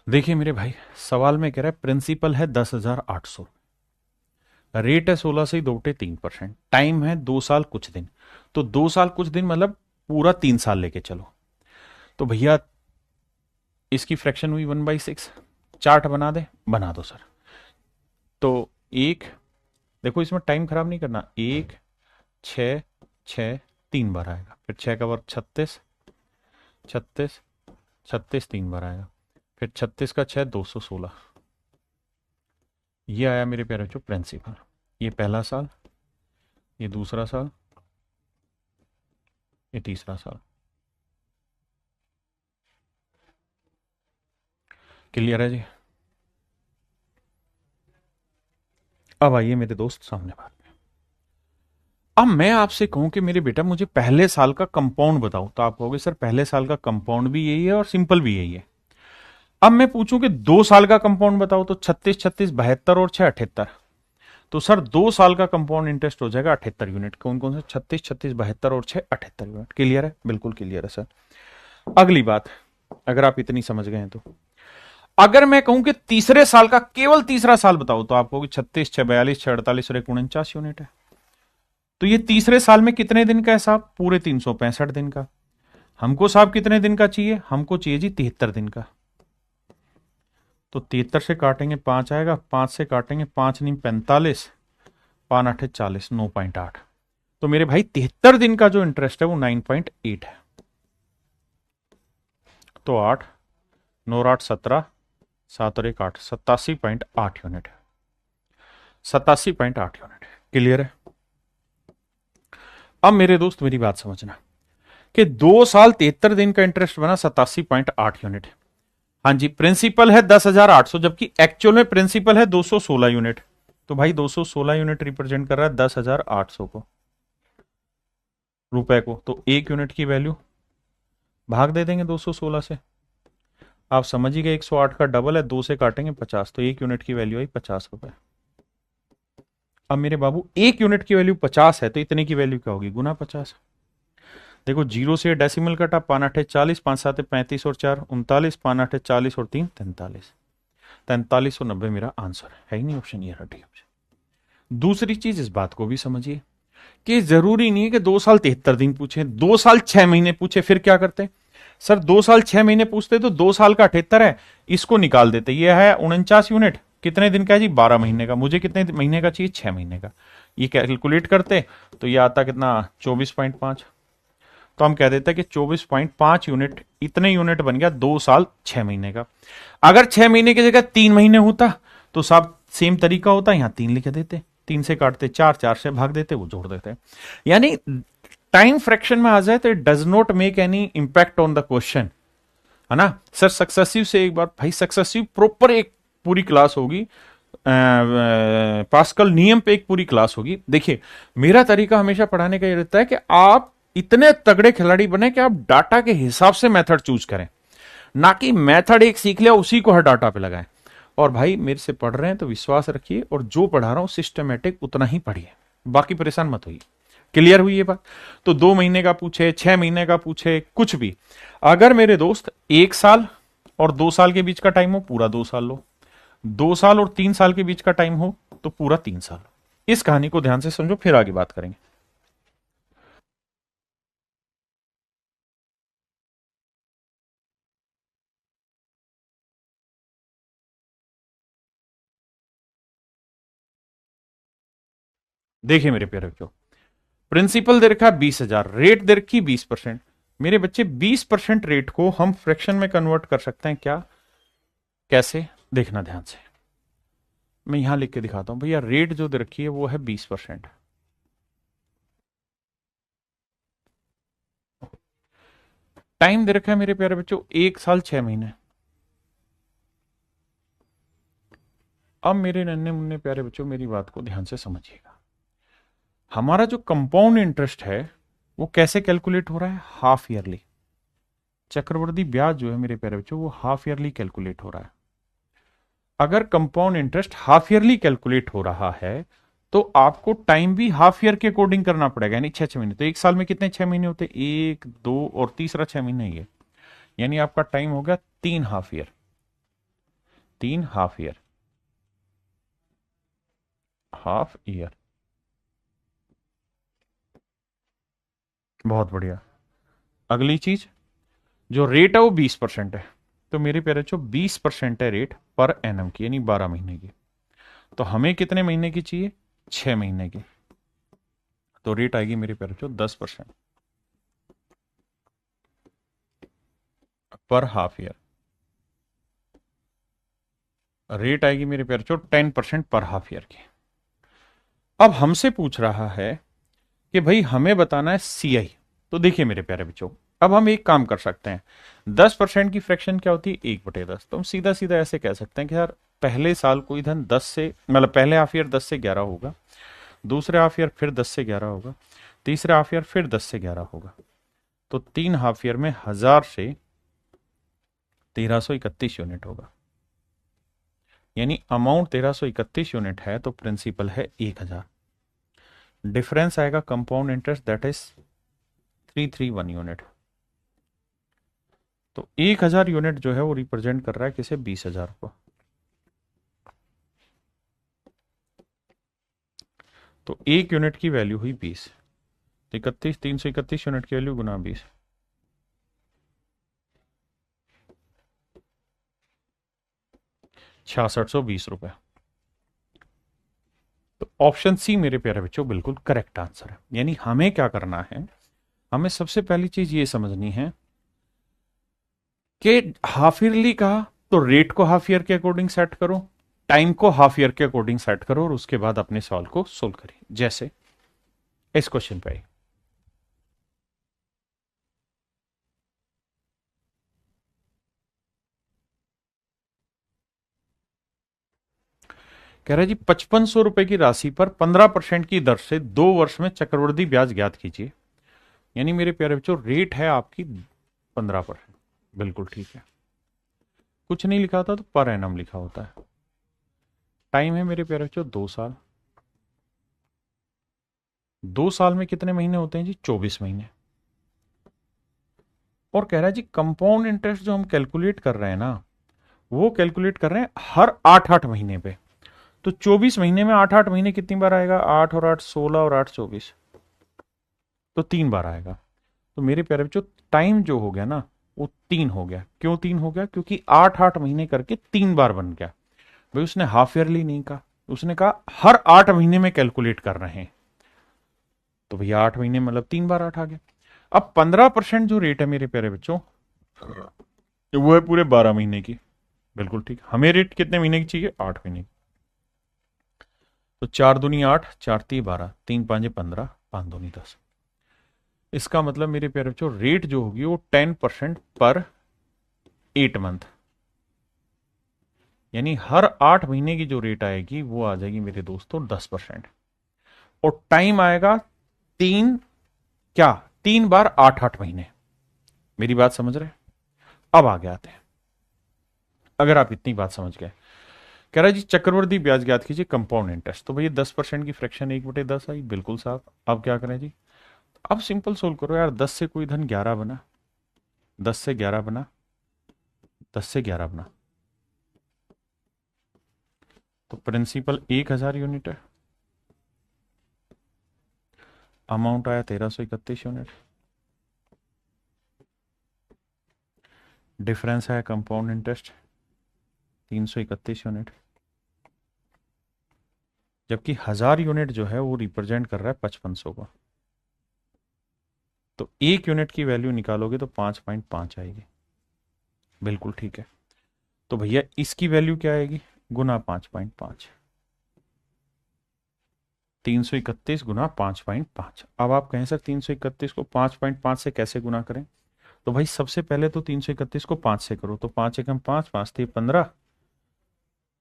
देखिए मेरे भाई, सवाल में कह रहा है प्रिंसिपल है 10,800, रेट है 16 से 2.3%, टाइम है 2 साल कुछ दिन। तो 2 साल कुछ दिन मतलब पूरा 3 साल लेके चलो। तो भैया इसकी फ्रैक्शन हुई 1/6। चार्ट बना दे, बना दो सर। तो एक, देखो इसमें टाइम खराब नहीं करना, 1 6 6 3 बार आएगा, फिर 6 का वर्ग 36 36 36 3 बार आएगा, फिर 36 का 6 216। ये आया मेरे प्यारे बच्चों प्रिंसिपल। ये पहला साल, ये दूसरा साल, ये तीसरा साल। क्लियर है जी। अब आइए मेरे दोस्त सामने बात में। अब मैं आपसे कहूं कि मेरे बेटा मुझे पहले साल का कंपाउंड बताओ, तो आप कहोगे सर पहले साल का कंपाउंड भी यही है और सिंपल भी यही है। अब मैं पूछूं कि 2 साल का कंपाउंड बताओ, तो 36 36 72 और 6 78। तो सर 2 साल का कंपाउंड इंटरेस्ट हो जाएगा 78 यूनिट। कौन कौन से, 36 36 72 और 6 78 यूनिट। क्लियर है, बिल्कुल क्लियर है सर। अगली बात, अगर आप इतनी समझ गए हैं तो अगर मैं कहूं कि तीसरे साल का केवल तीसरा साल बताओ, तो आप कहोगे 36 6 42 6 48 और 1 49 यूनिट है। तो ये तीसरे साल में कितने दिन का है साहब, पूरे 365 दिन का। हमको साहब कितने दिन का चाहिए, हमको चाहिए जी 73 दिन का। तो 73 से काटेंगे 5 आएगा, 5 से काटेंगे 5 नहीं 45, 5 8 40, 9.8। तो मेरे भाई 73 दिन का जो इंटरेस्ट है वो 9.8 है। तो 8 9 8 17, 7 और 1 8, 87.8 यूनिट है, 87.8 यूनिट। क्लियर है। अब मेरे दोस्त मेरी बात समझना कि 2 साल 73 दिन का इंटरेस्ट बना 87.8 यूनिट। हाँ जी, प्रिंसिपल है 10,800, जबकि एक्चुअल में प्रिंसिपल है 216 यूनिट। तो भाई 216 यूनिट रिप्रेजेंट कर रहा है 10,800 को, रुपए को। तो 1 यूनिट की वैल्यू भाग दे देंगे 216 से। आप समझ ही गए 108 का डबल है, 2 से काटेंगे 50, तो 1 यूनिट की वैल्यू आई 50 रुपए। अब मेरे बाबू 1 यूनिट की वैल्यू 50 है, तो इतने की वैल्यू क्या होगी, गुना 50। देखो 0 से डेसिमल कटा, 5 8 40, 5 7 35 और 4 39, 5 8 40 और 3 43, 4390 मेरा आंसर है ही नहीं, ऑप्शन ये हटी ऑप्शन। दूसरी चीज इस बात को भी समझिए कि जरूरी नहीं है कि 2 साल 73 दिन पूछे, 2 साल 6 महीने पूछे, फिर क्या करते सर, 2 साल 6 महीने पूछते तो 2 साल का 78 है, इसको निकाल देते। ये है 49 यूनिट, कितने दिन का है जी, 12 महीने का। मुझे कितने महीने का चाहिए, 6 महीने का। ये कैलकुलेट करते तो ये आता कितना, 24.5। तो हम कह देते हैं कि 24.5 यूनिट, इतने यूनिट बन गया 2 साल 6 महीने का। अगर 6 महीने की जगह 3 महीने होता तो साहब सेम तरीका होता, यहां 3 लिख देते, 3 से काटते 4, 4 से भाग देते, वो जोड़ देते। यानी टाइम फ्रैक्शन में आ जाए तो it does not make any impact on the question, है ना सर। सक्सेसिव से एक बार भाई, सक्सेसिव प्रॉपर एक पूरी क्लास होगी, पास्कल नियम पे एक पूरी क्लास होगी। देखिए मेरा तरीका हमेशा पढ़ाने का ये रहता है कि आप इतने तगड़े खिलाड़ी बने कि आप डाटा के हिसाब से मेथड चूज करें, ना कि मेथड एक सीख लिया उसी को हर डाटा पे लगाएं। और भाई मेरे से पढ़ रहे हैं तो विश्वास रखिए, और जो पढ़ा रहा हूं सिस्टमेटिक उतना ही पढ़िए, बाकी परेशान मत होइए। क्लियर हुई ये बात? तो 2 महीने का पूछे, 6 महीने का पूछे, कुछ भी, अगर मेरे दोस्त 1 साल और 2 साल के बीच का टाइम हो, पूरा 2 साल लो। 2 साल और 3 साल के बीच का टाइम हो तो पूरा 3 साल। इस कहानी को ध्यान से समझो, फिर आगे बात करेंगे। देखिए मेरे प्यारे बच्चों, प्रिंसिपल दे रखा 20,000, रेट दे रखी 20%। मेरे बच्चे 20% रेट को हम फ्रैक्शन में कन्वर्ट कर सकते हैं क्या? कैसे? देखना ध्यान से, मैं यहां लिख के दिखाता हूं। भैया रेट जो दे रखी है वो है 20%। टाइम दे रखा है मेरे प्यारे बच्चों 1 साल 6 महीने। अब मेरे नन्हे मुन्ने प्यारे बच्चों मेरी बात को ध्यान से समझिएगा। हमारा जो कंपाउंड इंटरेस्ट है वो कैसे कैलकुलेट हो रहा है? Half yearly. चक्रवृद्धि ब्याज जो है मेरे प्यारे बच्चों वो हाफ ईयरली कैलकुलेट हो रहा है। अगर compound interest half yearly calculate हो रहा है तो आपको टाइम भी हाफ ईयर के अकॉर्डिंग करना पड़ेगा, यानी 6 6 महीने। तो 1 साल में कितने 6 महीने होते हैं? 1 2 और तीसरा 6 महीने ही है, यानी आपका टाइम हो गया 3 half year. 3 half year, half year. बहुत बढ़िया। अगली चीज, जो रेट है वो 20% है। तो मेरे प्यारे बच्चों 20% है रेट पर एनम की, यानी 12 महीने की। तो हमें कितने महीने की चाहिए? 6 महीने की। तो रेट आएगी मेरे प्यारे बच्चों 10% पर हाफ ईयर। रेट आएगी मेरे प्यारे बच्चों 10% पर हाफ ईयर की। अब हमसे पूछ रहा है कि भाई हमें बताना है सीआई। तो देखिए मेरे प्यारे बच्चों, अब हम एक काम कर सकते हैं। 10% की फ्रैक्शन क्या होती है? 1/10। तो हम सीधा सीधा ऐसे कह सकते हैं कि यार पहले साल कोई धन 10 से, मतलब पहले हाफ ईयर 10 से 11 होगा, दूसरे हाफ ईयर फिर 10 से 11 होगा, तीसरे हाफ ईयर फिर 10 से 11 होगा। तो 3 हाफ ईयर में 1000 से 1331 यूनिट होगा, यानी अमाउंट 1331 यूनिट है तो प्रिंसिपल है 1000। डिफरेंस आएगा compound interest, that is 331 unit. तो 1000 यूनिट जो है वो रिप्रेजेंट कर रहा है किसे? 20,000 को। तो 1 यूनिट की वैल्यू हुई 20। 331 यूनिट की वैल्यू गुना 20, 6620 रुपए। तो ऑप्शन सी मेरे प्यारे बच्चों बिल्कुल करेक्ट आंसर है। यानी हमें क्या करना है? हमें सबसे पहली चीज ये समझनी है कि हाफ ईयरली कहा तो रेट को हाफ ईयर के अकॉर्डिंग सेट करो, टाइम को हाफ ईयर के अकॉर्डिंग सेट करो, और उसके बाद अपने सवाल को सोल्व करिए। जैसे इस क्वेश्चन पे कह रहा है जी 5500 रुपए की राशि पर 15% की दर से 2 वर्ष में चक्रवृद्धि ब्याज ज्ञात कीजिए। यानी मेरे प्यारे बच्चों रेट है आपकी 15%। बिल्कुल ठीक है, कुछ नहीं लिखा होता तो पर एनम लिखा होता है। टाइम है मेरे प्यारे बच्चों 2 साल। 2 साल में कितने महीने होते हैं जी? 24 महीने। और कह रहा है जी कंपाउंड इंटरेस्ट जो हम कैलकुलेट कर रहे हैं ना, वो कैलकुलेट कर रहे हैं हर 8 8 महीने पे। तो 24 महीने में 8 8 महीने कितनी बार आएगा? 8 और 8 16 और 8 24, तो 3 बार आएगा। तो मेरे प्यारे बच्चों टाइम जो हो गया ना वो 3 हो गया। क्यों 3 हो गया? क्योंकि 8 8 महीने करके 3 बार बन गया। भाई उसने हाफ ईयरली नहीं कहा, उसने कहा हर 8 महीने में कैलकुलेट कर रहे हैं। तो भैया 8 महीने मतलब 3 बार 8 आ गया। अब 15% जो रेट है मेरे प्यारे बच्चों वो है पूरे 12 महीने की। बिल्कुल ठीक, हमें रेट कितने महीने की चाहिए? 8 महीने की। तो 4 दूनी 8, 4 3 12, 3 5 15, 5 दूनी 10। इसका मतलब मेरे प्यारे बच्चों रेट जो होगी वो 10% पर 8 मंथ, यानी हर 8 महीने की जो रेट आएगी वो आ जाएगी मेरे दोस्तों 10%। और टाइम आएगा 3, क्या 3 बार 8-8 महीने। मेरी बात समझ रहे हैं? अब आगे आते हैं। अगर आप इतनी बात समझ गए, कह रहा है जी चक्रवृद्धि ब्याज ज्ञात कीजिए कंपाउंड इंटरेस्ट। तो भैया 10% की फ्रैक्शन 1/10 आई, बिल्कुल साफ। अब क्या करें जी? अब सिंपल सोल्व करो यार। 10 से कोई धन 11 बना, 10 से 11 बना, 10 से 11 बना, तो प्रिंसिपल 1000 यूनिट है, अमाउंट आया 1331 यूनिट, डिफरेंस है कंपाउंड इंटरेस्ट 331 यूनिट, जबकि 1000 यूनिट जो है वो रिप्रेजेंट कर रहा है 5500 को। तो 1 यूनिट की वैल्यू निकालोगे तो 5.5 आएगी, बिल्कुल ठीक है। तो भैया इसकी वैल्यू क्या आएगी? गुना 5.5, 331 गुना 5.5। अब आप कहें सर 331 को 5.5 से कैसे गुना करें? तो भाई सबसे पहले तो 331 को 5 से करो, तो 5 एकम 5, 5 थे 15,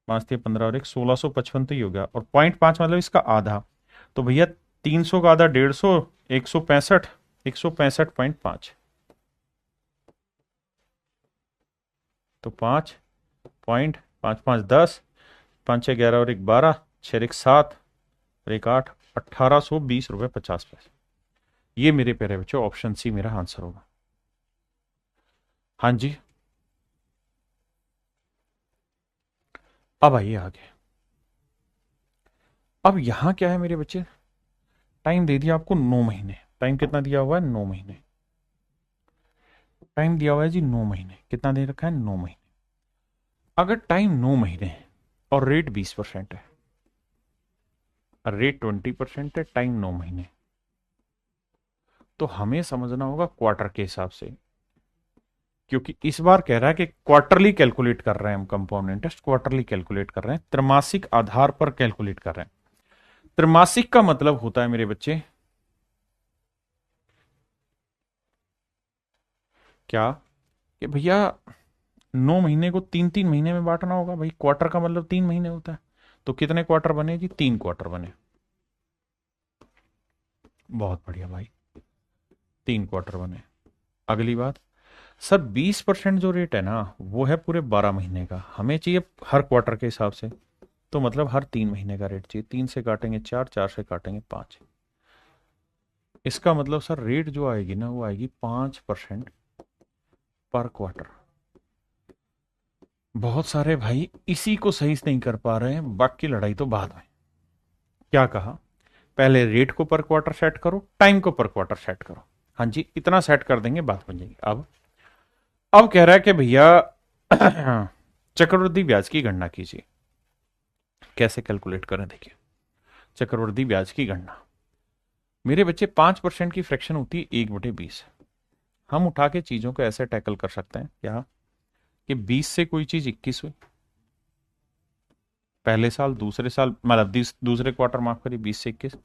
5 थे 15 और एक 1655 तो ही हो गया, और 0.5 मतलब इसका आधा। तो भैया 300 का आधा 150, 165, 165.5, तो 5.55 10, 5 6 11 और एक 12, 6 एक 7 और एक 8, 1820 रुपये 50 पैसे। ये मेरे प्यारे बच्चों ऑप्शन सी मेरा आंसर होगा। हाँ जी, अब आइए आगे। अब यहां क्या है मेरे बच्चे? टाइम दे दिया आपको 9 महीने। टाइम कितना दिया हुआ है? 9 महीने। टाइम दिया हुआ है जी 9 महीने। कितना दे रखा है? 9 महीने। अगर टाइम 9 महीने है और रेट 20% है, रेट 20% है, टाइम 9 महीने, तो हमें समझना होगा क्वार्टर के हिसाब से, क्योंकि इस बार कह रहा है कि क्वार्टरली कैलकुलेट कर रहे हैं हम कंपाउंड इंटरेस्ट, क्वार्टरली कैलकुलेट कर रहे हैं, त्रैमासिक आधार पर कैलकुलेट कर रहे हैं। त्रैमासिक का मतलब होता है मेरे बच्चे क्या? कि भैया 9 महीने को 3-3 महीने में बांटना होगा। भाई क्वार्टर का मतलब 3 महीने होता है, तो कितने क्वार्टर बने जी? 3 क्वार्टर बने। बहुत बढ़िया भाई, 3 क्वार्टर बने। अगली बात, सर 20% जो रेट है ना वो है पूरे 12 महीने का, हमें चाहिए हर क्वार्टर के हिसाब से, तो मतलब हर 3 महीने का रेट चाहिए। 3 से काटेंगे 4, 4 से काटेंगे 5, इसका मतलब सर रेट जो आएगी ना वो आएगी 5% पर क्वार्टर। बहुत सारे भाई इसी को सही से नहीं कर पा रहे हैं, बाकी लड़ाई तो बाद में। क्या कहा? पहले रेट को पर क्वार्टर सेट करो, टाइम को पर क्वार्टर सेट करो। हाँ जी, इतना सेट कर देंगे, बात बन जाएगी। अब कह रहा है कि भैया चक्रवृद्धि ब्याज की गणना कीजिए। कैसे कैलकुलेट करें? देखिए, चक्रवृद्धि ब्याज की गणना मेरे बच्चे 5% की फ्रैक्शन होती है 1/20। हम उठा के चीजों को ऐसे टैकल कर सकते हैं क्या कि 20 से कोई चीज 21 हुई पहले साल, दूसरे साल मतलब दूसरे क्वार्टर, माफ करिए, 20 से 21,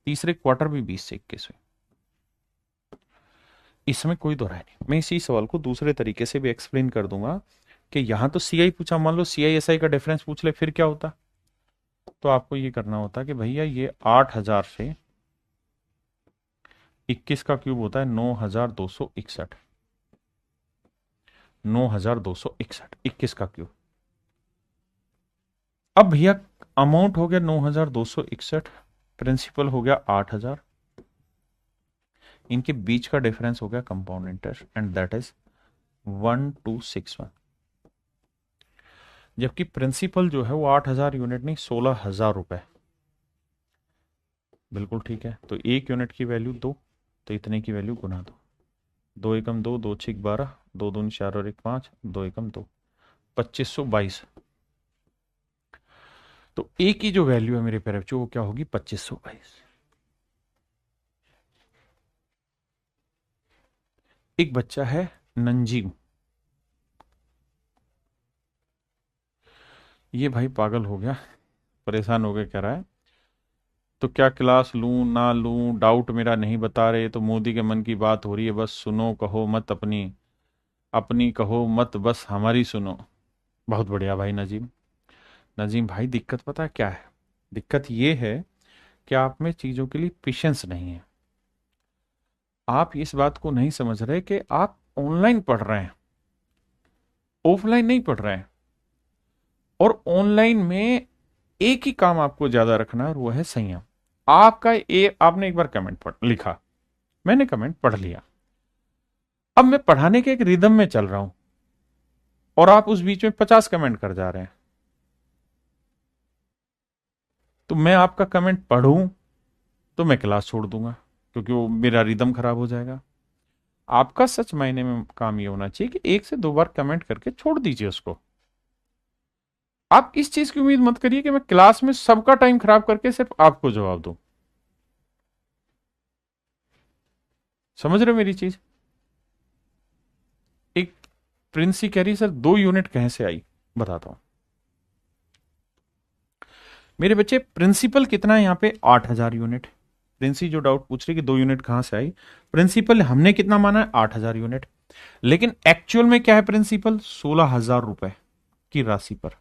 तीसरे क्वार्टर भी 20 से 21 हुई। इसमें कोई दो राय नहीं। मैं इसी सवाल को दूसरे तरीके से भी एक्सप्लेन कर दूंगा कि यहां तो सीआई पूछा, मान लो सीआईएसआई का डिफरेंस पूछ ले, फिर क्या होता? तो आपको ये करना होता कि भैया ये 8000 से 21 का क्यूब होता है 9261, 9261, 21 का क्यूब। अब भैया अमाउंट हो गया 9261, प्रिंसिपल हो गया 8000, इनके बीच का डिफरेंस हो गया compound interest, and that is 1261। जबकि प्रिंसिपल जो है वो 8000 यूनिट नहीं, 16000 रुपए। बिल्कुल ठीक है। तो 1 यूनिट की वैल्यू 2, तो इतने की वैल्यू गुना 2, 2 एकम 2, 2 6 12, 2 दूनी 4 और 1 5, 2 एकम 2, 2522। तो ए की जो वैल्यू है मेरे प्यारे बच्चों वो क्या होगी? 2522। एक बच्चा है नंजीम, ये भाई पागल हो गया, परेशान हो गया, कह रहा है तो क्या क्लास लूं ना लूं, डाउट मेरा नहीं बता रहे, तो मोदी के मन की बात हो रही है, बस सुनो कहो मत अपनी, अपनी कहो मत बस हमारी सुनो। बहुत बढ़िया भाई नजीम। नजीम भाई दिक्कत पता है क्या है? दिक्कत ये है कि आप में चीज़ों के लिए पेशेंस नहीं है। आप इस बात को नहीं समझ रहे कि आप ऑनलाइन पढ़ रहे हैं, ऑफलाइन नहीं पढ़ रहे हैं। और ऑनलाइन में एक ही काम आपको ज्यादा रखना है और वो है संयम। आपने एक बार कमेंट पढ़ लिखा, मैंने कमेंट पढ़ लिया, अब मैं पढ़ाने के एक रिदम में चल रहा हूं और आप उस बीच में 50 कमेंट कर जा रहे हैं, तो मैं आपका कमेंट पढ़ूं तो मैं क्लास छोड़ दूंगा, क्योंकि वो मेरा रिदम खराब हो जाएगा। आपका सच मायने में काम ये होना चाहिए कि एक से दो बार कमेंट करके छोड़ दीजिए उसको। आप इस चीज की उम्मीद मत करिए कि मैं क्लास में सबका टाइम खराब करके सिर्फ आपको जवाब दूं। समझ रहे हो मेरी चीज? एक प्रिंसी कह रही सर 2 यूनिट कहां से आई, बताता हूं। मेरे बच्चे प्रिंसिपल कितना है यहाँ पे, 8,000 यूनिट। प्रिंसी जो डाउट पूछ रही कि 2 यूनिट कहां से आई, प्रिंसिपल हमने कितना माना है, 8,000 यूनिट। लेकिन एक्चुअल में क्या है प्रिंसिपल, 16,000 रुपए की राशि पर।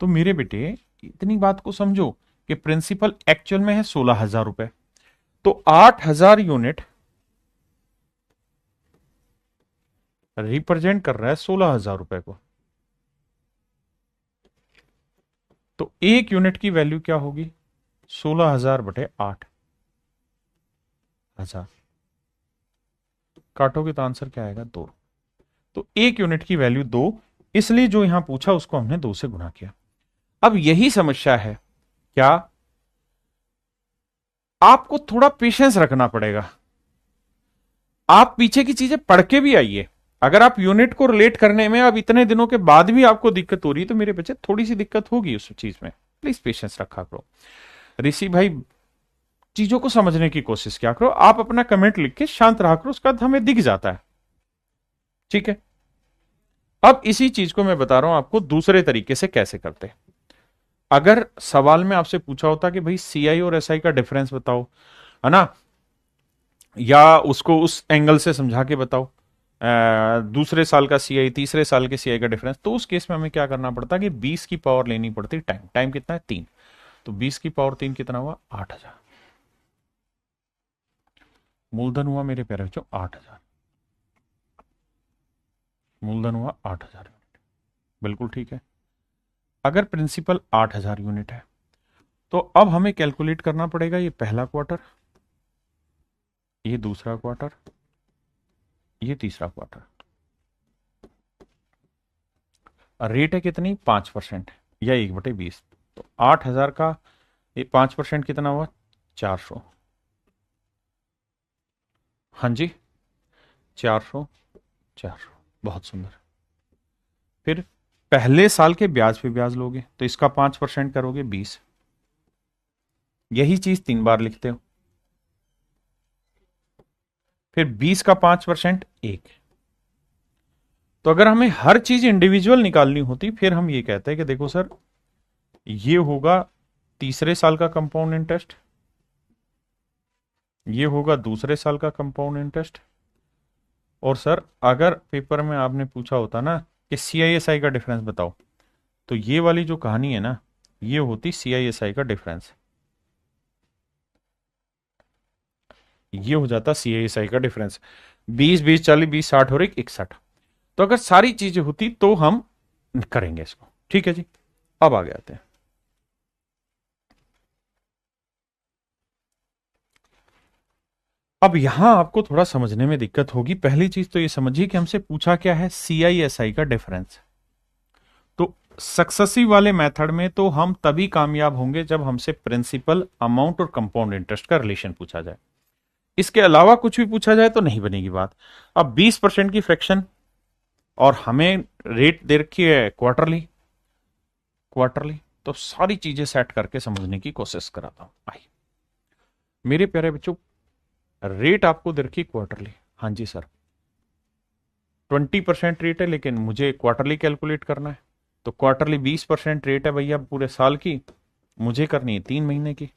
तो मेरे बेटे इतनी बात को समझो कि प्रिंसिपल एक्चुअल में है 16,000 रुपए, तो 8,000 यूनिट रिप्रेजेंट कर रहा है 16,000 रुपए को। तो 1 यूनिट की वैल्यू क्या होगी, 16,000 बटे 8,000। काटोगे तो आंसर क्या आएगा, 2। तो 1 यूनिट की वैल्यू 2, इसलिए जो यहां पूछा उसको हमने 2 से गुणा किया। अब यही समस्या है क्या, आपको थोड़ा पेशेंस रखना पड़ेगा। आप पीछे की चीजें पढ़ के भी आइए। अगर आप यूनिट को रिलेट करने में अब इतने दिनों के बाद भी आपको दिक्कत हो रही है, तो मेरे बच्चे थोड़ी सी दिक्कत होगी उस चीज में, प्लीज पेशेंस रखा करो। ऋषि भाई चीजों को समझने की कोशिश किया करो, आप अपना कमेंट लिख के शांत रहा करो, उसका हमें दिख जाता है। ठीक है, अब इसी चीज को मैं बता रहा हूं आपको दूसरे तरीके से कैसे करते। अगर सवाल में आपसे पूछा होता कि भाई सीआई और एसआई का डिफरेंस बताओ, है ना, या उसको उस एंगल से समझा के बताओ, दूसरे साल का सीआई तीसरे साल के सीआई का डिफरेंस, तो उस केस में हमें क्या करना पड़ता कि 20 की पावर लेनी पड़ती टाइम। टाइम कितना है, 3। तो 20 की पावर 3 कितना हुआ, 8,000। मूलधन हुआ मेरे प्यारे बच्चों 8,000। मूलधन हुआ 8,000 यूनिट, बिल्कुल ठीक है। अगर प्रिंसिपल 8,000 यूनिट है, तो अब हमें कैलकुलेट करना पड़ेगा ये पहला क्वार्टर, ये दूसरा क्वार्टर, ये तीसरा क्वार्टर। रेट है कितनी, 5% या 1/20। तो 8,000 का ये 5% कितना हुआ, 400। हाँ जी, 400, 400, बहुत सुंदर। फिर पहले साल के ब्याज पे ब्याज लोगे तो इसका 5% करोगे, 20। यही चीज 3 बार लिखते हो। फिर 20 का 5% 1। तो अगर हमें हर चीज इंडिविजुअल निकालनी होती, फिर हम ये कहते हैं कि देखो सर, ये होगा तीसरे साल का कंपाउंड इंटरेस्ट, ये होगा दूसरे साल का कंपाउंड इंटरेस्ट। और सर अगर पेपर में आपने पूछा होता ना कि सीआईएसआई का डिफरेंस बताओ, तो ये वाली जो कहानी है ना, ये होती सीआईएसआई का डिफरेंस, ये हो जाता सीआईएसआई का डिफरेंस। 20 20 40 20 60 और 61। तो अगर सारी चीजें होती तो हम करेंगे इसको। ठीक है जी, अब आगे आते हैं। अब यहां आपको थोड़ा समझने में दिक्कत होगी। पहली चीज तो ये समझिए कि हमसे पूछा क्या है, सीआईएसआई का डिफरेंस। तो सक्सेसिव वाले मेथड में तो हम तभी कामयाब होंगे जब हमसे प्रिंसिपल, अमाउंट और कंपाउंड इंटरेस्ट का रिलेशन पूछा जाए। इसके अलावा कुछ भी पूछा जाए तो नहीं बनेगी बात। अब 20% की फ्रैक्शन और हमें रेट दे रखी है क्वार्टरली, क्वार्टरली तो सारी चीजें सेट करके समझने की कोशिश कराता हूं। आई मेरे प्यारे बच्चों, रेट आपको दे रखी क्वार्टरली, हाँ जी सर 20% रेट है, लेकिन मुझे क्वार्टरली कैलकुलेट करना है। तो क्वार्टरली 20% रेट है भैया पूरे साल की, मुझे करनी है 3 महीने की।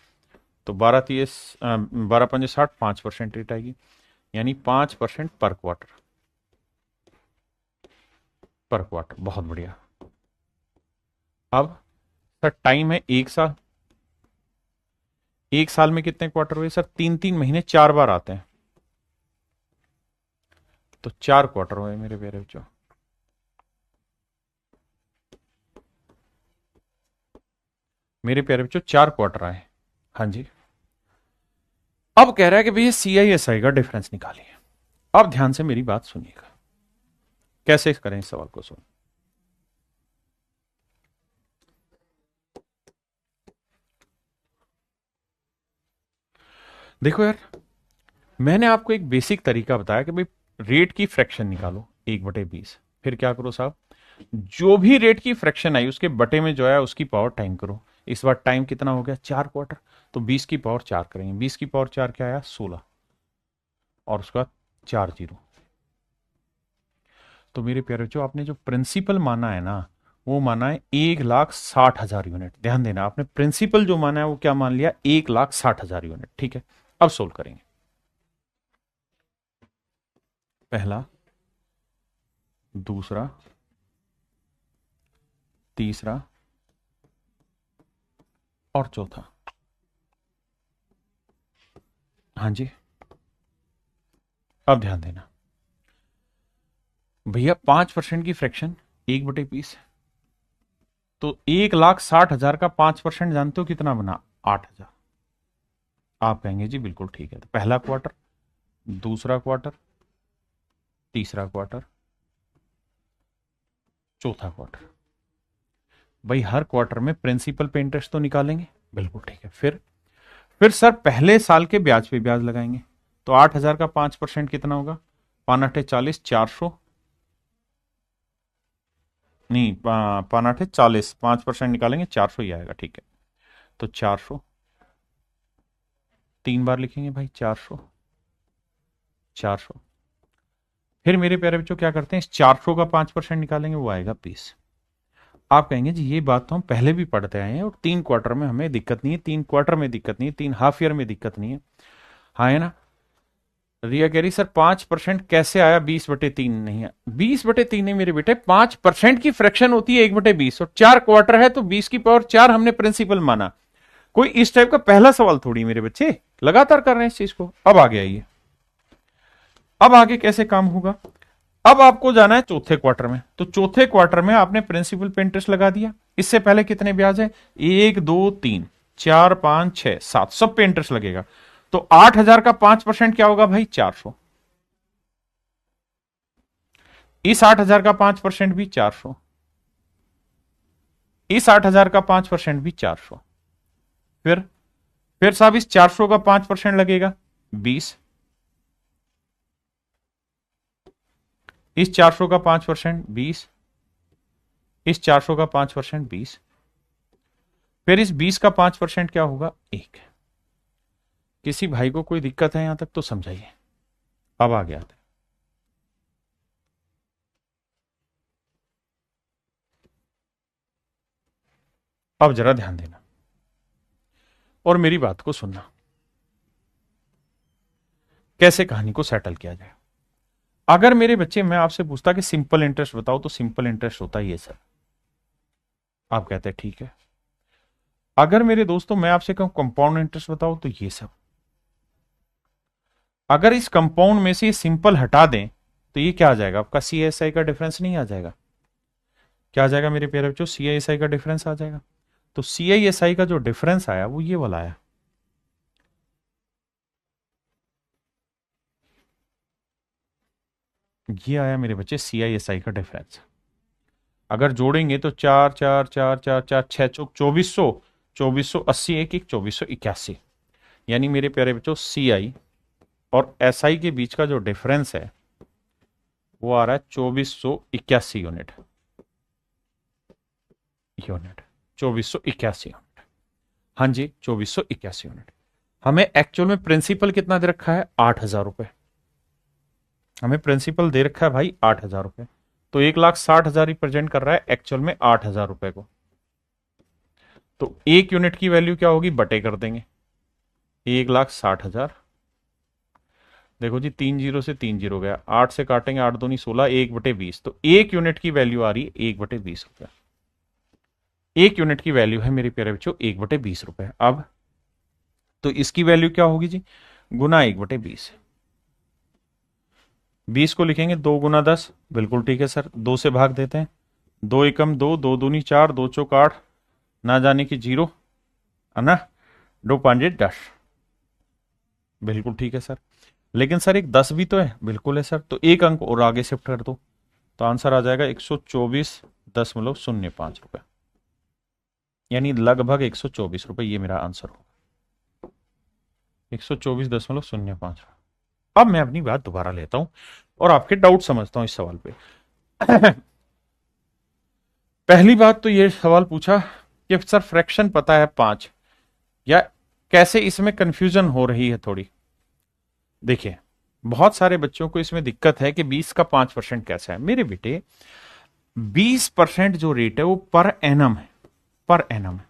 तो 12 पंजे 60, 5% रेट आएगी, यानी 5% पर क्वार्टर, पर क्वार्टर। बहुत बढ़िया। अब सर टाइम है 1 साल, 1 साल में कितने क्वार्टर हुए सर, 3 3 महीने 4 बार आते हैं। तो 4 क्वार्टर हुए मेरे प्यारे बच्चों। मेरे प्यारे बच्चों 4 क्वार्टर आए। हाँ जी। अब कह रहा है कि भैया CISI का डिफरेंस निकालिए। अब ध्यान से मेरी बात सुनिएगा, कैसे करें इस सवाल को। सुन, देखो यार, मैंने आपको एक बेसिक तरीका बताया कि भाई रेट की फ्रैक्शन निकालो 1/20। फिर क्या करो साहब, जो भी रेट की फ्रैक्शन आई उसके बटे में जो है उसकी पावर टाइम करो। इस बार टाइम कितना हो गया, 4 क्वार्टर, तो 20 की पावर 4 करेंगे। 20 की पावर 4 क्या आया, 16, और उसका 4 जीरो। तो मेरे प्यारे बच्चों, आपने जो प्रिंसिपल माना है ना, वो माना है 1,60,000 यूनिट। ध्यान देना, आपने प्रिंसिपल जो माना है वो क्या मान लिया, 1,60,000 यूनिट। ठीक है, अब सोल्व करेंगे। पहला, दूसरा, तीसरा और चौथा। हाँ जी, अब ध्यान देना भैया, 5% की फ्रैक्शन 1/20, तो 1,60,000 का 5% जानते हो कितना बना, 8,000। आप कहेंगे जी बिल्कुल ठीक है। तो पहला क्वार्टर, दूसरा क्वार्टर, तीसरा क्वार्टर, चौथा क्वार्टर। भाई हर क्वार्टर में प्रिंसिपल पे इंटरेस्ट तो निकालेंगे, बिल्कुल ठीक है। फिर सर पहले साल के ब्याज पे ब्याज लगाएंगे। तो 8,000 का 5% कितना होगा, 5×8 = 40, 400, नहीं 5×8 = 40, 5% निकालेंगे 400 ही आएगा। ठीक है, तो 400 3 बार लिखेंगे भाई, 400, 400। फिर मेरे प्यारे बच्चों क्या करते हैं, इस 400 का 5% निकालेंगे, वो आएगा 20। आप कहेंगे जी ये बात तो हम पहले भी पढ़ते आए हैं और 3 क्वार्टर में हमें दिक्कत नहीं है, 3 क्वार्टर में दिक्कत नहीं है, 3 हाफ ईयर में दिक्कत नहीं है। हाँ है ना। रिया कह रही सर 5% कैसे आया, 20/3 नहीं है, 20/3 नहीं मेरे बेटे, 5% की फ्रैक्शन होती है 1/20, और 4 क्वार्टर है तो 20 की पावर 4 हमने प्रिंसिपल माना। कोई इस टाइप का पहला सवाल थोड़ी मेरे बच्चे, लगातार कर रहे हैं इस चीज को। अब आगे आइए, अब आगे कैसे काम होगा। अब आपको जाना है चौथे क्वार्टर में, तो चौथे क्वार्टर में आपने प्रिंसिपल पे इंटरेस्ट लगा दिया। इससे पहले कितने ब्याज है, 1 2 3 4 5 6 7, सब पे इंटरेस्ट लगेगा। तो 8,000 का 5% क्या होगा भाई, 400। इस 8,000 का 5% भी 400, इस 8,000 का 5% भी 400। फिर फिर साहब इस 400 का 5% लगेगा 20, इस 400 का 5% 20, इस 400 का 5% 20, फिर इस 20 का 5% क्या होगा, 1। किसी भाई को कोई दिक्कत है यहां तक तो समझाइए। अब आ गया, अब जरा ध्यान देना और मेरी बात को सुनना, कैसे कहानी को सेटल किया जाए। अगर मेरे बच्चे मैं आपसे पूछता कि सिंपल इंटरेस्ट बताओ, तो सिंपल इंटरेस्ट होता है ये सर। आप कहते हैं ठीक है। अगर मेरे दोस्तों मैं आपसे कहूं कंपाउंड इंटरेस्ट बताओ, तो ये सब। अगर इस कंपाउंड में से ये सिंपल हटा दें तो ये क्या आ जाएगा, आपका CISI का डिफरेंस नहीं आ जाएगा। क्या आ जाएगा मेरे प्यारे बच्चों, CISI का डिफरेंस आ जाएगा। तो CISI का जो डिफरेंस आया वो ये वाला आया। ये आया मेरे बच्चे CISI का डिफरेंस। अगर जोड़ेंगे तो 4 4 4 4 4 6 चौक 2400, 2480, 1 1 2481। यानी मेरे प्यारे बच्चों CI और SI के बीच का जो डिफरेंस है वो आ रहा है 2481 यूनिट। 2481 यूनिट। हाँ जी, 2481 यूनिट। हमें एक्चुअल में प्रिंसिपल कितना दे रखा है, 8,000 रुपए। हमें प्रिंसिपल दे रखा है भाई 8,000 रुपए, तो 1,60,000 रिप्रेजेंट कर रहा है एक्चुअल में 8,000 रुपए को। तो 1 यूनिट की वैल्यू क्या होगी, बटे कर देंगे 1,60,000। देखो जी 3 जीरो से 3 जीरो गया, 8 से काटेंगे 8 दूनी 16, 1/20, तो 1 यूनिट की वैल्यू आ रही है 1/20 रुपया। 1 यूनिट की वैल्यू है मेरे प्यारे बच्चों 1/20 रुपए। अब तो इसकी वैल्यू क्या होगी जी, गुना 1/20। 20 को लिखेंगे 2 × 10, बिल्कुल ठीक है सर। 2 से भाग देते हैं, 2 एकम 2, 2 दूनी 4, 2 चौक 8, ना जाने की 0, है ना, 2 5 10, बिल्कुल ठीक है सर। लेकिन सर एक 10 भी तो है, बिल्कुल है सर, तो एक अंक और आगे शिफ्ट कर दो, तो आंसर आ जाएगा 124.05 रुपए, यानी लगभग 124 रुपए, ये मेरा आंसर होगा, 124.05। अब मैं अपनी बात दोबारा लेता हूं और आपके डाउट समझता हूं इस सवाल पे। पहली बात तो ये सवाल पूछा कि सर फ्रैक्शन पता है 5, या कैसे इसमें कंफ्यूजन हो रही है थोड़ी। देखिए, बहुत सारे बच्चों को इसमें दिक्कत है कि 20 का 5% कैसा है। मेरे बेटे 20% जो रेट है वो पर एनम है, पर एनम है।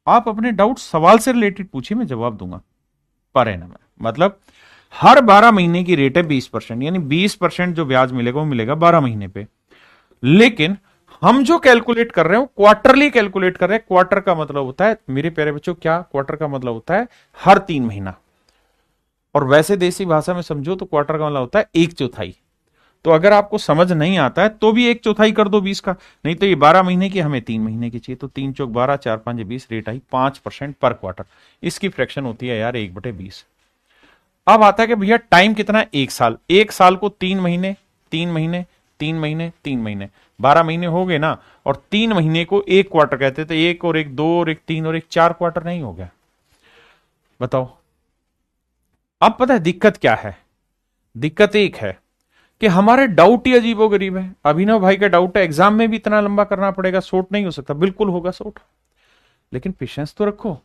आप अपने डाउट सवाल से रिलेटेड पूछिए, मैं जवाब दूंगा। पर एनम है मतलब हर 12 महीने की रेट है 20%, यानी 20% जो ब्याज मिलेगा वो मिलेगा 12 महीने पे। लेकिन हम जो कैलकुलेट कर रहे हैं वो क्वार्टरली कैलकुलेट कर रहे हैं। क्वार्टर का मतलब होता है मेरे प्यारे बच्चों, क्या क्वार्टर का मतलब होता है? हर 3 महीना। और वैसे देसी भाषा में समझो तो क्वार्टर का मतलब होता है 1/4। तो अगर आपको समझ नहीं आता है तो भी 1/4 कर दो 20 का, नहीं तो ये 12 महीने की, हमें 3 महीने की चाहिए, तो 3 चौक 12, 4 5 20, रेट आई 5% पर क्वार्टर। इसकी फ्रैक्शन होती है यार 1/20। अब आता है कि भैया टाइम कितना है? 1 साल। 1 साल को 3 महीने, 3 महीने, 3 महीने, 3 महीने, 12 महीने हो गए ना। और 3 महीने को एक क्वार्टर कहते थे, एक और एक 2 और एक 3 और एक 4 क्वार्टर नहीं हो गया? बताओ। अब पता है दिक्कत क्या है? दिक्कत एक है कि हमारे डाउट ही अजीबोगरीब है। अभिनव भाई का डाउट है एग्जाम में भी इतना लंबा करना पड़ेगा, शॉर्ट नहीं हो सकता। बिल्कुल होगा शॉर्ट, लेकिन पेशेंस तो रखो।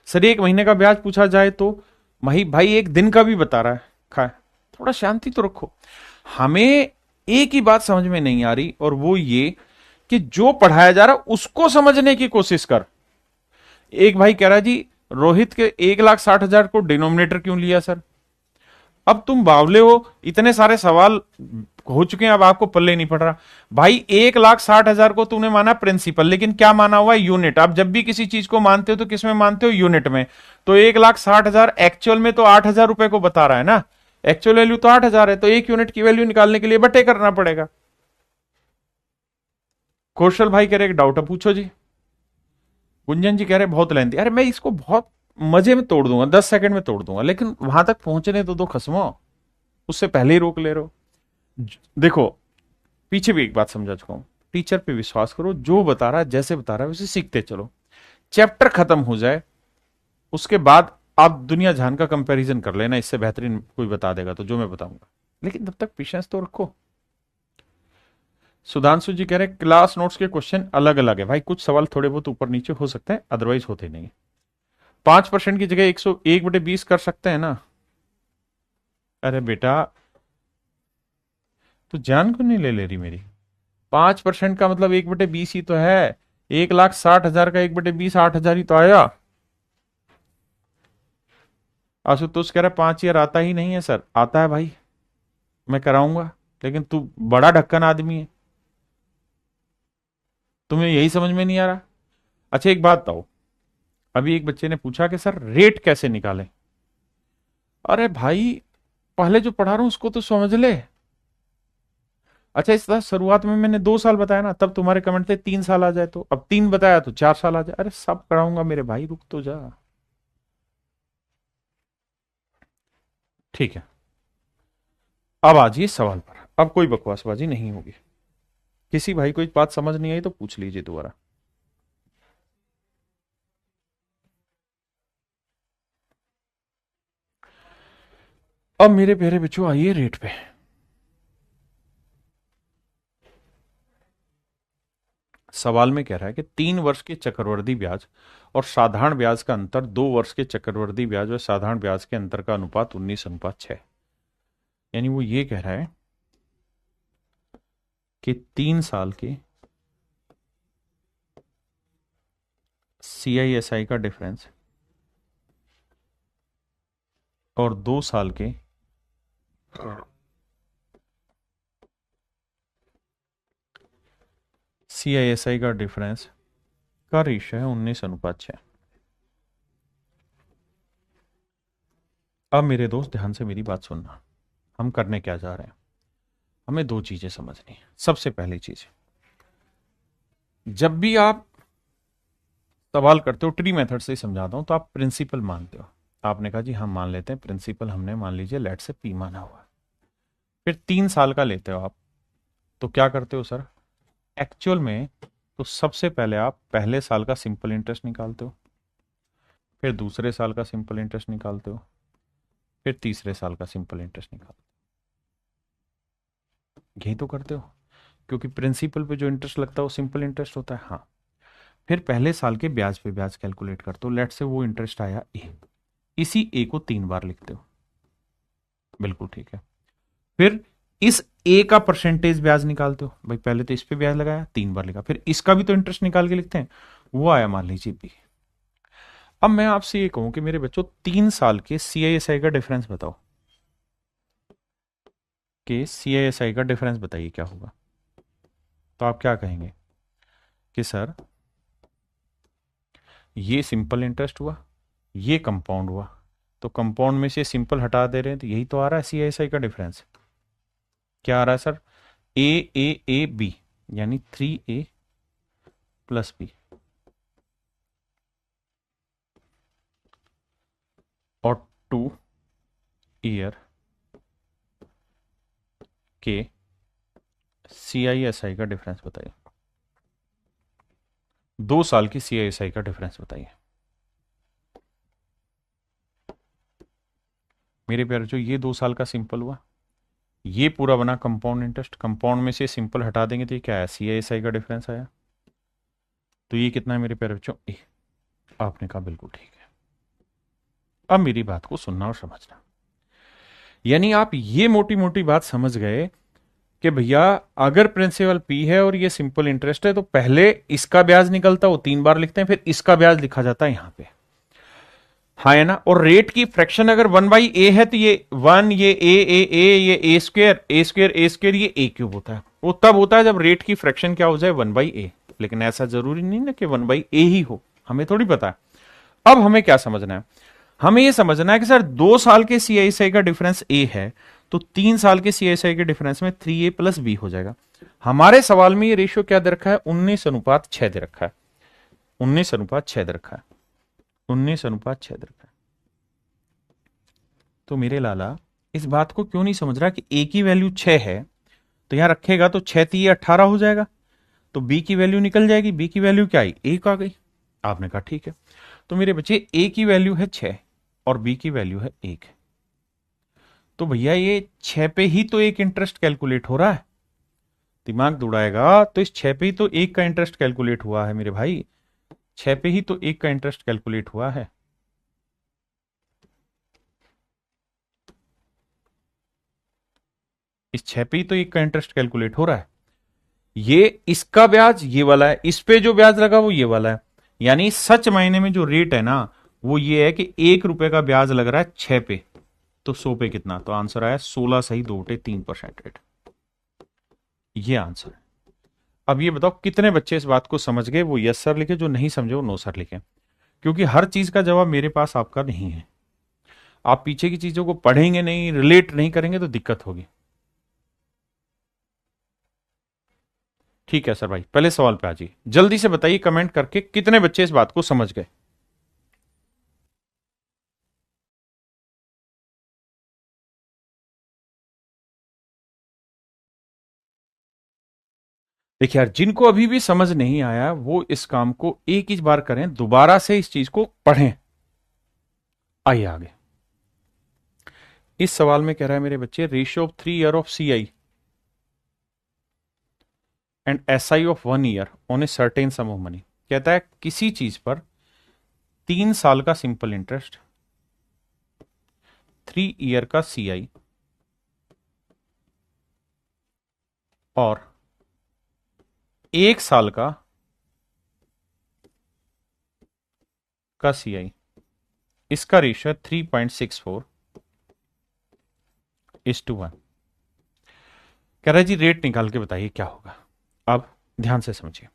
सर 1 महीने का ब्याज पूछा जाए तो भाई भाई 1 दिन का भी बता रहा है, खाए, थोड़ा शांति तो रखो। हमें एक ही बात समझ में नहीं आ रही, और वो ये कि जो पढ़ाया जा रहा है उसको समझने की कोशिश कर। एक भाई कह रहा है जी रोहित के 1,60,000 को डिनोमिनेटर क्यों लिया सर? अब तुम बावले हो, इतने सारे सवाल हो चुके हैं, अब आपको पल्ले नहीं पड़ रहा। भाई 1,60,000 को तूने माना प्रिंसिपल, लेकिन क्या माना हुआ है? यूनिट। आप जब भी किसी चीज को मानते हो तो किस में मानते हो? यूनिट में। तो 1,60,000 एक्चुअल में तो 8,000 रुपए को बता रहा है ना। एक्चुअल वैल्यू तो 8,000 है, तो एक यूनिट की वैल्यू निकालने के लिए बटे करना पड़ेगा। कौशल भाई कह रहे एक डाउट है, पूछो जी। गुंजन जी कह रहे बहुत लेंथी। अरे मैं इसको बहुत मजे में तोड़ दूंगा, 10 सेकंड में तोड़ दूंगा, लेकिन वहां तक पहुंचने तो दो खसमो, उससे पहले ही रोक ले रहे हो। देखो, पीछे भी एक बात समझा चुका हूं। टीचर पे विश्वास करो, जो बता रहा है जैसे बता रहा है वैसे सीखते चलो। चैप्टर खत्म हो जाए उसके बाद आप दुनिया जहान का कंपैरिजन कर लेना, इससे बेहतरीन कोई बता देगा तो जो मैं बताऊंगा, लेकिन तब तक पेशेंस तो रखो। सुधांशु जी कह रहे क्लास नोट्स के क्वेश्चन अलग अलग है। भाई कुछ सवाल थोड़े बहुत ऊपर नीचे हो सकते हैं, अदरवाइज होते नहीं। 5% की जगह 101/20 कर सकते हैं ना। अरे बेटा, तू जान को नहीं ले रही मेरी? 5% का मतलब 1/20 ही तो है। 1,60,000 का 1/20 8,000 ही तो आया। आशुतोष कह रहा 5 ईयर आता ही नहीं है सर। आता है भाई, मैं कराऊंगा, लेकिन तू बड़ा ढक्कन आदमी है, तुम्हें यही समझ में नहीं आ रहा। अच्छा एक बात बताओ, अभी एक बच्चे ने पूछा कि सर रेट कैसे निकालें। अरे भाई पहले जो पढ़ा रहा हूं उसको तो समझ ले। अच्छा इस तरह शुरुआत में मैंने 2 साल बताया ना, तब तुम्हारे कमेंट थे 3 साल आ जाए, तो अब 3 बताया तो 4 साल आ जाए। अरे सब कराऊंगा मेरे भाई, रुक तो जा। ठीक है, अब आ जाइए सवाल पर। अब कोई बकवासबाजी नहीं होगी। किसी भाई को बात समझ नहीं आई तो पूछ लीजिए दोबारा। अब मेरे प्यारे बच्चों आइए रेट पे। सवाल में कह रहा है कि 3 वर्ष के चक्रवृद्धि ब्याज और साधारण ब्याज का अंतर 2 वर्ष के चक्रवृद्धि ब्याज और साधारण ब्याज के अंतर का अनुपात 19:6। यानी वो ये कह रहा है कि 3 साल के CISI का डिफरेंस और 2 साल के CISI का डिफरेंस का रेशियो है 19:6। अब मेरे दोस्त ध्यान से मेरी बात सुनना। हम करने क्या जा रहे हैं, हमें दो चीजें समझनी है। सबसे पहली चीज, जब भी आप सवाल करते हो, ट्री मेथड से ही समझाता हूं, तो आप प्रिंसिपल मानते हो। आपने कहा जी हम मान लेते हैं प्रिंसिपल, हमने मान लीजिए लेट से पी माना हुआ है। फिर 3 साल का लेते हो आप, तो क्या करते हो सर एक्चुअल में? तो सबसे पहले आप पहले साल का सिंपल इंटरेस्ट निकालते हो, फिर दूसरे साल का सिंपल इंटरेस्ट निकालते हो, फिर तीसरे साल का सिंपल इंटरेस्ट निकालते हो। यही तो करते हो, क्योंकि प्रिंसिपल पे जो इंटरेस्ट लगता है वो सिंपल इंटरेस्ट होता है। हाँ, फिर पहले साल के ब्याज पे ब्याज कैलकुलेट करते हो। लेट से वो इंटरेस्ट आया ए, इसी ए को 3 बार लिखते हो। बिल्कुल ठीक है। फिर इस ए का परसेंटेज ब्याज निकालते हो। भाई पहले तो इस पे ब्याज लगाया, 3 बार लिखा, फिर इसका भी तो इंटरेस्ट निकाल के लिखते हैं। वो आया मान लीजिए बी। अब मैं आपसे ये कहूं कि मेरे बच्चों 3 साल के सीआईएसआई का डिफरेंस बताओ, कि सीआईएसआई का डिफरेंस बताइए क्या होगा। तो आप क्या कहेंगे कि सर ये सिंपल इंटरेस्ट हुआ, ये कंपाउंड हुआ, तो कंपाउंड में से सिंपल हटा दे रहे हैं, तो यही तो आ रहा है सीआईएसआई का डिफरेंस। क्या आ रहा है सर? ए बी, यानी 3A+B, और 2 ईयर के सीआईएसआई का डिफरेंस बताइए। 2 साल की सीआईएसआई का डिफरेंस बताइए। मेरे प्यारे, जो ये 2 साल का सिंपल हुआ, ये पूरा बना कंपाउंड इंटरेस्ट, कंपाउंड में से सिंपल हटा देंगे तो ये क्या है? सीआईएसआई का डिफरेंस आया। तो ये कितना है मेरे प्यारे बच्चों? ए। आपने कहा बिल्कुल ठीक है। अब मेरी बात को सुनना और समझना, यानी आप ये मोटी मोटी बात समझ गए कि भैया अगर प्रिंसिपल पी है और ये सिंपल इंटरेस्ट है, तो पहले इसका ब्याज निकलता, वो 3 बार लिखते हैं, फिर इसका ब्याज लिखा जाता है यहां पे। हाँ है ना? और रेट की फ्रैक्शन अगर 1/a है, तो ये 1, ये ए, ये ए स्क्वेयर ये a³ होता है। वो तब होता है जब रेट की फ्रैक्शन क्या हो जाए? 1/a। लेकिन ऐसा जरूरी नहीं ना कि 1/a ही हो, हमें थोड़ी पता है। अब हमें क्या समझना है? हमें यह समझना है कि सर 2 साल के सीआईएसआई का डिफरेंस ए है, तो 3 साल के सीआईएसआई के डिफरेंस में 3A+B हो जाएगा। हमारे सवाल में ये रेशियो क्या दे रखा है? 19:6 दे रखा है। 19:6 दे रखा है। 19:6 दे रखा है। तो मेरे लाला इस बात को क्यों नहीं समझ रहा कि ए की वैल्यू 6 है, तो यहां रखेगा तो 6×3=18 हो जाएगा, तो बी की वैल्यू निकल जाएगी। बी की वैल्यू क्या आई? 1 आ गई। आपने कहा ठीक है। तो मेरे बच्चे ए की वैल्यू है 6 और बी की वैल्यू है 1, तो भैया ये 6 पे ही तो एक इंटरेस्ट कैलकुलेट हो रहा है। दिमाग दौड़ाएगा तो इस 6 पे ही तो 1 का इंटरेस्ट कैलकुलेट हुआ है मेरे भाई। 6 पे ही तो 1 का इंटरेस्ट कैलकुलेट हुआ है। इस 6 पे ही तो 1 का इंटरेस्ट कैलकुलेट हो रहा है। ये इसका ब्याज ये वाला है, इस पे जो ब्याज लगा वो ये वाला है। यानी सच मायने में जो रेट है ना, वो ये है कि 1 रुपए का ब्याज लग रहा है 6 पे, तो 100 पे कितना? तो आंसर आया 16 सही 2/3% रेट। ये आंसर है। अब ये बताओ कितने बच्चे इस बात को समझ गए? वो यस सर लिखे, जो नहीं समझे वो नो सर लिखे, क्योंकि हर चीज का जवाब मेरे पास आपका नहीं है। आप पीछे की चीजों को पढ़ेंगे नहीं, रिलेट नहीं करेंगे तो दिक्कत होगी। ठीक है सर भाई, पहले सवाल पे आ जाइए, जल्दी से बताइए कमेंट करके कितने बच्चे इस बात को समझ गए। देखिए यार, जिनको अभी भी समझ नहीं आया वो इस काम को एक ही बार करें, दोबारा से इस चीज को पढ़ें। आइए आगे। इस सवाल में कह रहा है मेरे बच्चे, ratio of 3 year of CI and SI of 1 year on a certain some of money. कहता है किसी चीज पर 3 साल का सिंपल इंटरेस्ट, 3 ईयर का सीआई और 1 साल का सीआई, इसका रेशियो है 3.64:1। कह रहा है जी रेट निकाल के बताइए क्या होगा। अब ध्यान से समझिए।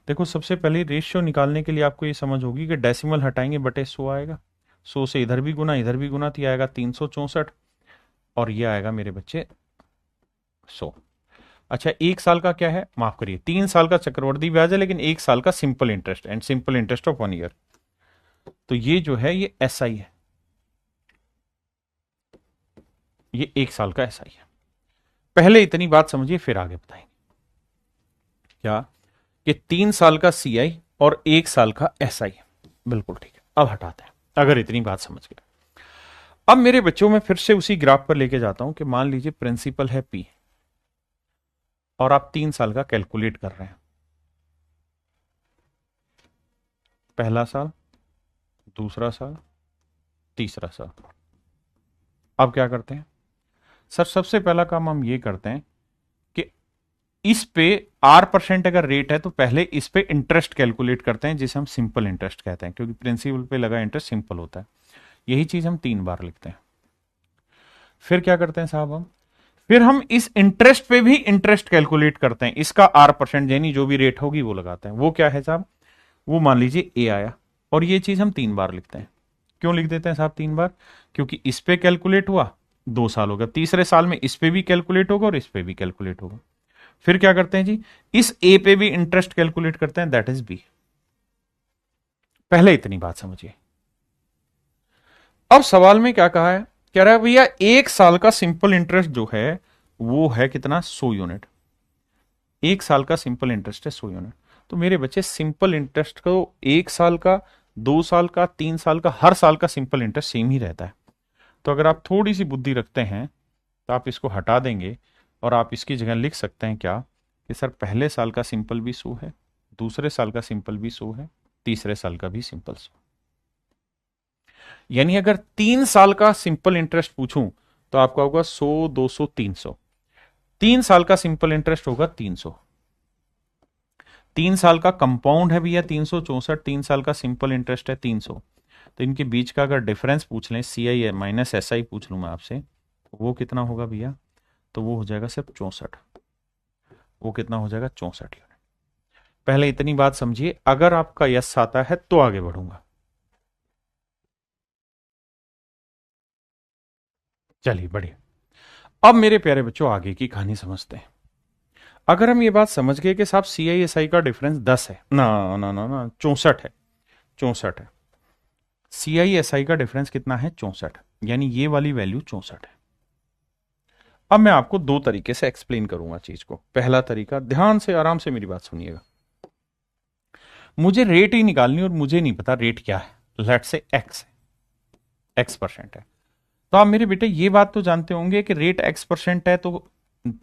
देखो सबसे पहले रेशियो निकालने के लिए आपको ये समझ होगी कि डेसिमल हटाएंगे बटे 100 आएगा। 100 से इधर भी गुना तो आएगा 364, और ये आएगा मेरे बच्चे 100। अच्छा, 1 साल का क्या है, माफ करिए, 3 साल का चक्रवर्ती ब्याज है, लेकिन 1 साल का simple interest and simple interest of 1 year. तो ये जो है ये SI है, ये 1 साल का SI है। पहले इतनी बात समझिए, फिर आगे बताएंगे क्या कि 3 साल का CI और 1 साल का SI। बिल्कुल ठीक है, अब हटाते हैं अगर इतनी बात समझ गए। अब मेरे बच्चों में फिर से उसी ग्राफ पर लेके जाता हूं कि मान लीजिए प्रिंसिपल है P और आप 3 साल का कैलकुलेट कर रहे हैं। पहला साल, दूसरा साल, तीसरा साल। अब क्या करते हैं सर, सबसे पहला काम हम ये करते हैं कि इस पे R% अगर रेट है तो पहले इस पे इंटरेस्ट कैलकुलेट करते हैं, जिसे हम सिंपल इंटरेस्ट कहते हैं, क्योंकि प्रिंसिपल पे लगा इंटरेस्ट सिंपल होता है। यही चीज हम 3 बार लिखते हैं। फिर क्या करते हैं साहब, फिर हम इस इंटरेस्ट पे भी इंटरेस्ट कैलकुलेट करते हैं, इसका R% यानी जो भी रेट होगी वो लगाते हैं। वो क्या है साहब, वो मान लीजिए A आया, और ये चीज हम 3 बार लिखते हैं। क्यों लिख देते हैं साहब 3 बार, क्योंकि इस पे कैलकुलेट हुआ, 2 साल होगा, तीसरे साल में इस पे भी कैलकुलेट होगा और इस पे भी कैलकुलेट होगा। फिर क्या करते हैं जी, इस A पे भी इंटरेस्ट कैलकुलेट करते हैं, दैट इज B। पहले इतनी बात समझिए। अब सवाल में क्या कहा है, कह रहा है भैया 1 साल का सिंपल इंटरेस्ट जो है वो है कितना, 100 यूनिट। 1 साल का सिंपल इंटरेस्ट है 100 यूनिट। तो मेरे बच्चे सिंपल इंटरेस्ट को 1 साल का, 2 साल का, 3 साल का, हर साल का सिंपल इंटरेस्ट सेम ही रहता है। तो अगर आप थोड़ी सी बुद्धि रखते हैं तो आप इसको हटा देंगे और आप इसकी जगह लिख सकते हैं क्या कि सर पहले साल का सिंपल भी 100 है, दूसरे साल का सिंपल भी 100 है, तीसरे साल का भी सिंपल 100। यानी अगर 3 साल का सिंपल इंटरेस्ट पूछूं तो आपका होगा 100, 200, 300। 3 साल का सिंपल इंटरेस्ट होगा 300। 3 साल का कंपाउंड है भैया 364, 3 साल का सिंपल इंटरेस्ट है 300। तो इनके बीच का अगर डिफरेंस पूछ लें, CI माइनस SI पूछ लूं मैं आपसे, वो कितना होगा भैया, तो वो हो जाएगा सिर्फ 64। वो कितना हो जाएगा, 64 यूनिट। पहले इतनी बात समझिए, अगर आपका यस आता है तो आगे बढ़ूंगा। चलिए बढ़िया। अब मेरे प्यारे बच्चों आगे की कहानी समझते हैं। अगर हम ये बात समझ गए कि साहब CI SI का डिफरेंस 10 है, ना ना ना ना 64 है, 64 है। CI SI का डिफरेंस कितना है, 64, यानी ये वाली वैल्यू 64 है। अब मैं आपको 2 तरीके से एक्सप्लेन करूंगा चीज को। पहला तरीका, ध्यान से आराम से मेरी बात सुनिएगा। मुझे रेट ही निकालनी और मुझे नहीं पता रेट क्या है, लेट से X है, X% है। तो आप मेरे बेटे ये बात तो जानते होंगे कि रेट X% है, तो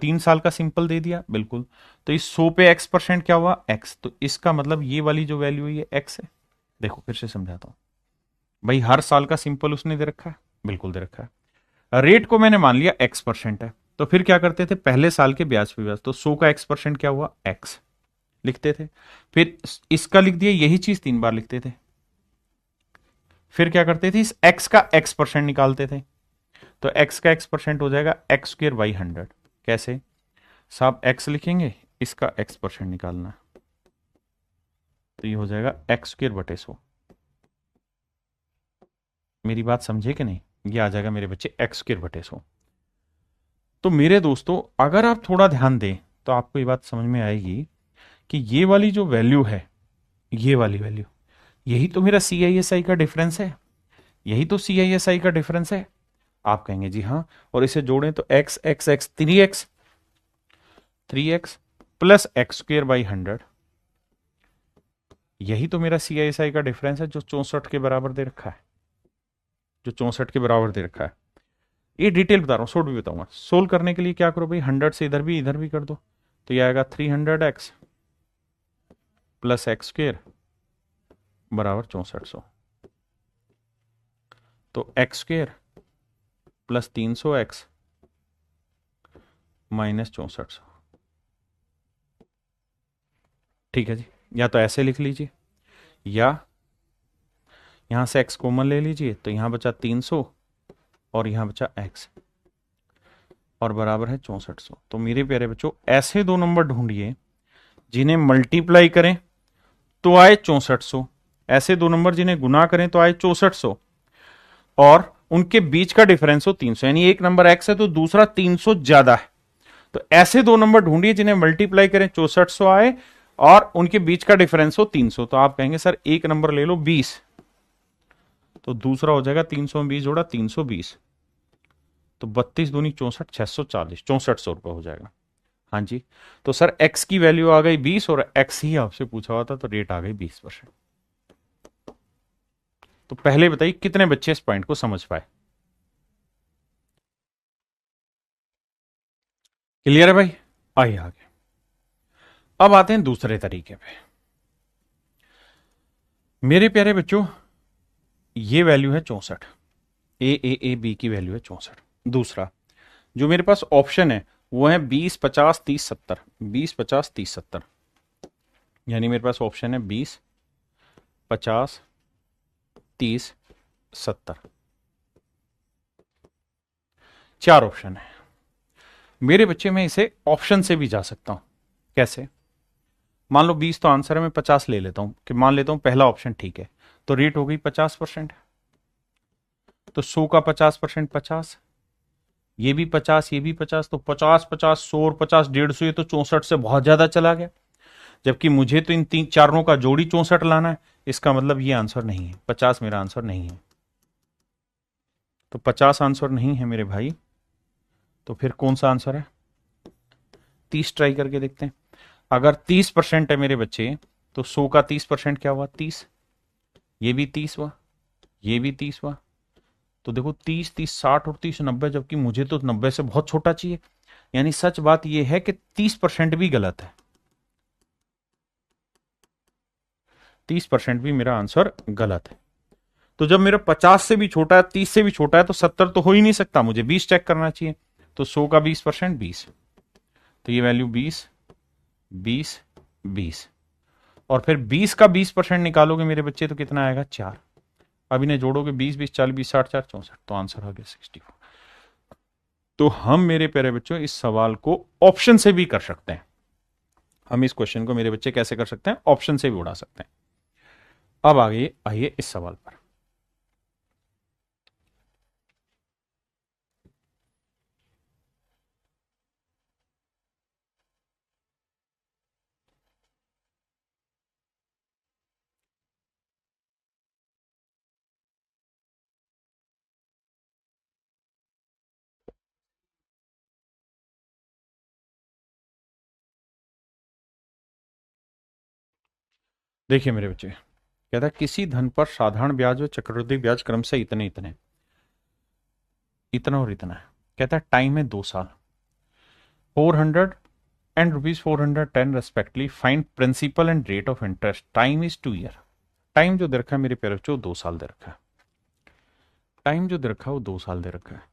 3 साल का सिंपल दे दिया, बिल्कुल। तो इस 100 पे X% क्या हुआ, X। तो इसका मतलब ये वाली जो वैल्यू है ये X है। देखो फिर से समझाता हूं भाई, हर साल का सिंपल उसने दे रखा है, बिल्कुल दे रखा है। रेट को मैंने मान लिया X% है, तो फिर क्या करते थे, पहले साल के ब्याज पे ब्याज, तो 100 का X% क्या हुआ, X लिखते थे। फिर इसका लिख दिया, यही चीज 3 बार लिखते थे। फिर क्या करते थे, इस X का X% निकालते थे। तो X का X% हो जाएगा X²/100। कैसे साहब, X लिखेंगे, इसका X% निकालना, तो ये हो जाएगा X²/100। मेरी बात समझे कि नहीं, ये आ जाएगा मेरे बच्चे X²/100। तो मेरे दोस्तों अगर आप थोड़ा ध्यान दें तो आपको ये बात समझ में आएगी कि ये वाली जो वैल्यू है, ये वाली वैल्यू, यही तो मेरा CI/SI का डिफरेंस है, यही तो CI/SI का डिफरेंस है। आप कहेंगे जी हाँ, और इसे जोड़ें तो X X X 3X 3X plus X²/100, यही तो मेरा CI/SI का डिफरेंस है, जो 64 के बराबर दे रखा है, जो 64 के बराबर दे रखा है। ये डिटेल बता रहा हूँ, शॉर्ट भी बताऊंगा। सोल्व करने के लिए क्या करो भाई, 100 से इधर भी कर दो, तो ये आएगा 300X प्लस X² बराबर 6400। तो X² प्लस 300X माइनस 6400। ठीक है जी, या तो ऐसे लिख लीजिए, या यहां से X कॉमन ले लीजिए, तो यहां बचा 300 और यहां बचा X और बराबर है 6400। तो मेरे प्यारे बच्चों ऐसे 2 नंबर ढूंढिए जिन्हें मल्टीप्लाई करें तो आए 6400, ऐसे 2 नंबर जिन्हें गुना करें तो आए 6400, और उनके बीच का डिफरेंस हो 300, यानी एक नंबर एक्स है तो दूसरा 300 ज्यादा है। तो ऐसे दो नंबर ढूंढिए जिन्हें मल्टीप्लाई करें 6400 आए और उनके बीच का डिफरेंस हो 300। तो आप कहेंगे सर एक नंबर ले लो 20, तो दूसरा हो जाएगा 300 में 20 जोड़ा 320, तो 32 दूनी 64, 640, 6400 रुपये हो जाएगा। हाँ जी, तो सर एक्स की वैल्यू आ गई 20 और एक्स ही आपसे पूछा हुआ था, तो रेट आ गई 20%। तो पहले बताइए कितने बच्चे इस पॉइंट को समझ पाए? क्लियर है भाई? आइए आगे। अब आते हैं दूसरे तरीके पे। मेरे प्यारे बच्चों, ये वैल्यू है 64, ए बी की वैल्यू है 64। दूसरा जो मेरे पास ऑप्शन है वो है 20, 50, 30, 70, 20, 50, 30, 70, यानी मेरे पास ऑप्शन है 20, 50, 30, 70, चार ऑप्शन है। मेरे बच्चे में इसे ऑप्शन से भी जा सकता हूं। कैसे? मान लो 20 तो आंसर है, मैं 50 ले लेता हूं कि मान लेता हूं पहला ऑप्शन ठीक है, तो रेट हो गई 50%। तो 100 का 50% 50, ये भी 50, ये भी 50, तो 50, 50, 100 और 50, 150, ये तो 64 से बहुत ज्यादा चला गया। जबकि मुझे तो इन तीन चारों का जोड़ी 64 लाना है, इसका मतलब ये आंसर नहीं है, 50 मेरा आंसर नहीं है। तो 50 आंसर नहीं है मेरे भाई, तो फिर कौन सा आंसर है? 30 ट्राई करके देखते हैं। अगर 30% है मेरे बच्चे, तो 100 का 30% क्या हुआ? 30, ये भी 30 हुआ, ये भी 30 हुआ। तो देखो 30, 30, 60 और 30, 90, जबकि मुझे तो 90 से बहुत छोटा चाहिए। यानी सच बात यह है कि 30% भी गलत है, 30% भी मेरा आंसर गलत है। तो जब मेरा 50 से भी छोटा है, 30 से भी छोटा है, तो 70 तो हो ही नहीं सकता, मुझे 20 चेक करना चाहिए। तो 100 का 20% 20, तो ये वैल्यू 20, 20, 20, और फिर 20 का 20% निकालोगे मेरे बच्चे तो कितना आएगा? 4। अब इन्हें जोड़ोगे 20, 20, 40, 20, 60, 4, 64, तो आंसर आ गया 64। तो हम मेरे प्यारे बच्चों इस सवाल को ऑप्शन से भी कर सकते हैं। हम इस क्वेश्चन को मेरे बच्चे कैसे कर सकते हैं? ऑप्शन से भी उड़ा सकते हैं। अब आगे आइए इस सवाल पर। देखिए मेरे बच्चे, कहता है किसी धन पर साधारण ब्याज व चक्रवृद्धि ब्याज क्रम से इतने इतने, इतना और इतना है। कहता है टाइम है 2 साल, 400 and ₹410 respectively, find principal and rate of interest, time is 2 year. Time जो दे रखा है मेरे प्यारे बच्चों 2 साल दे रखा है। टाइम जो दे रखा है वो 2 साल दे रखा है।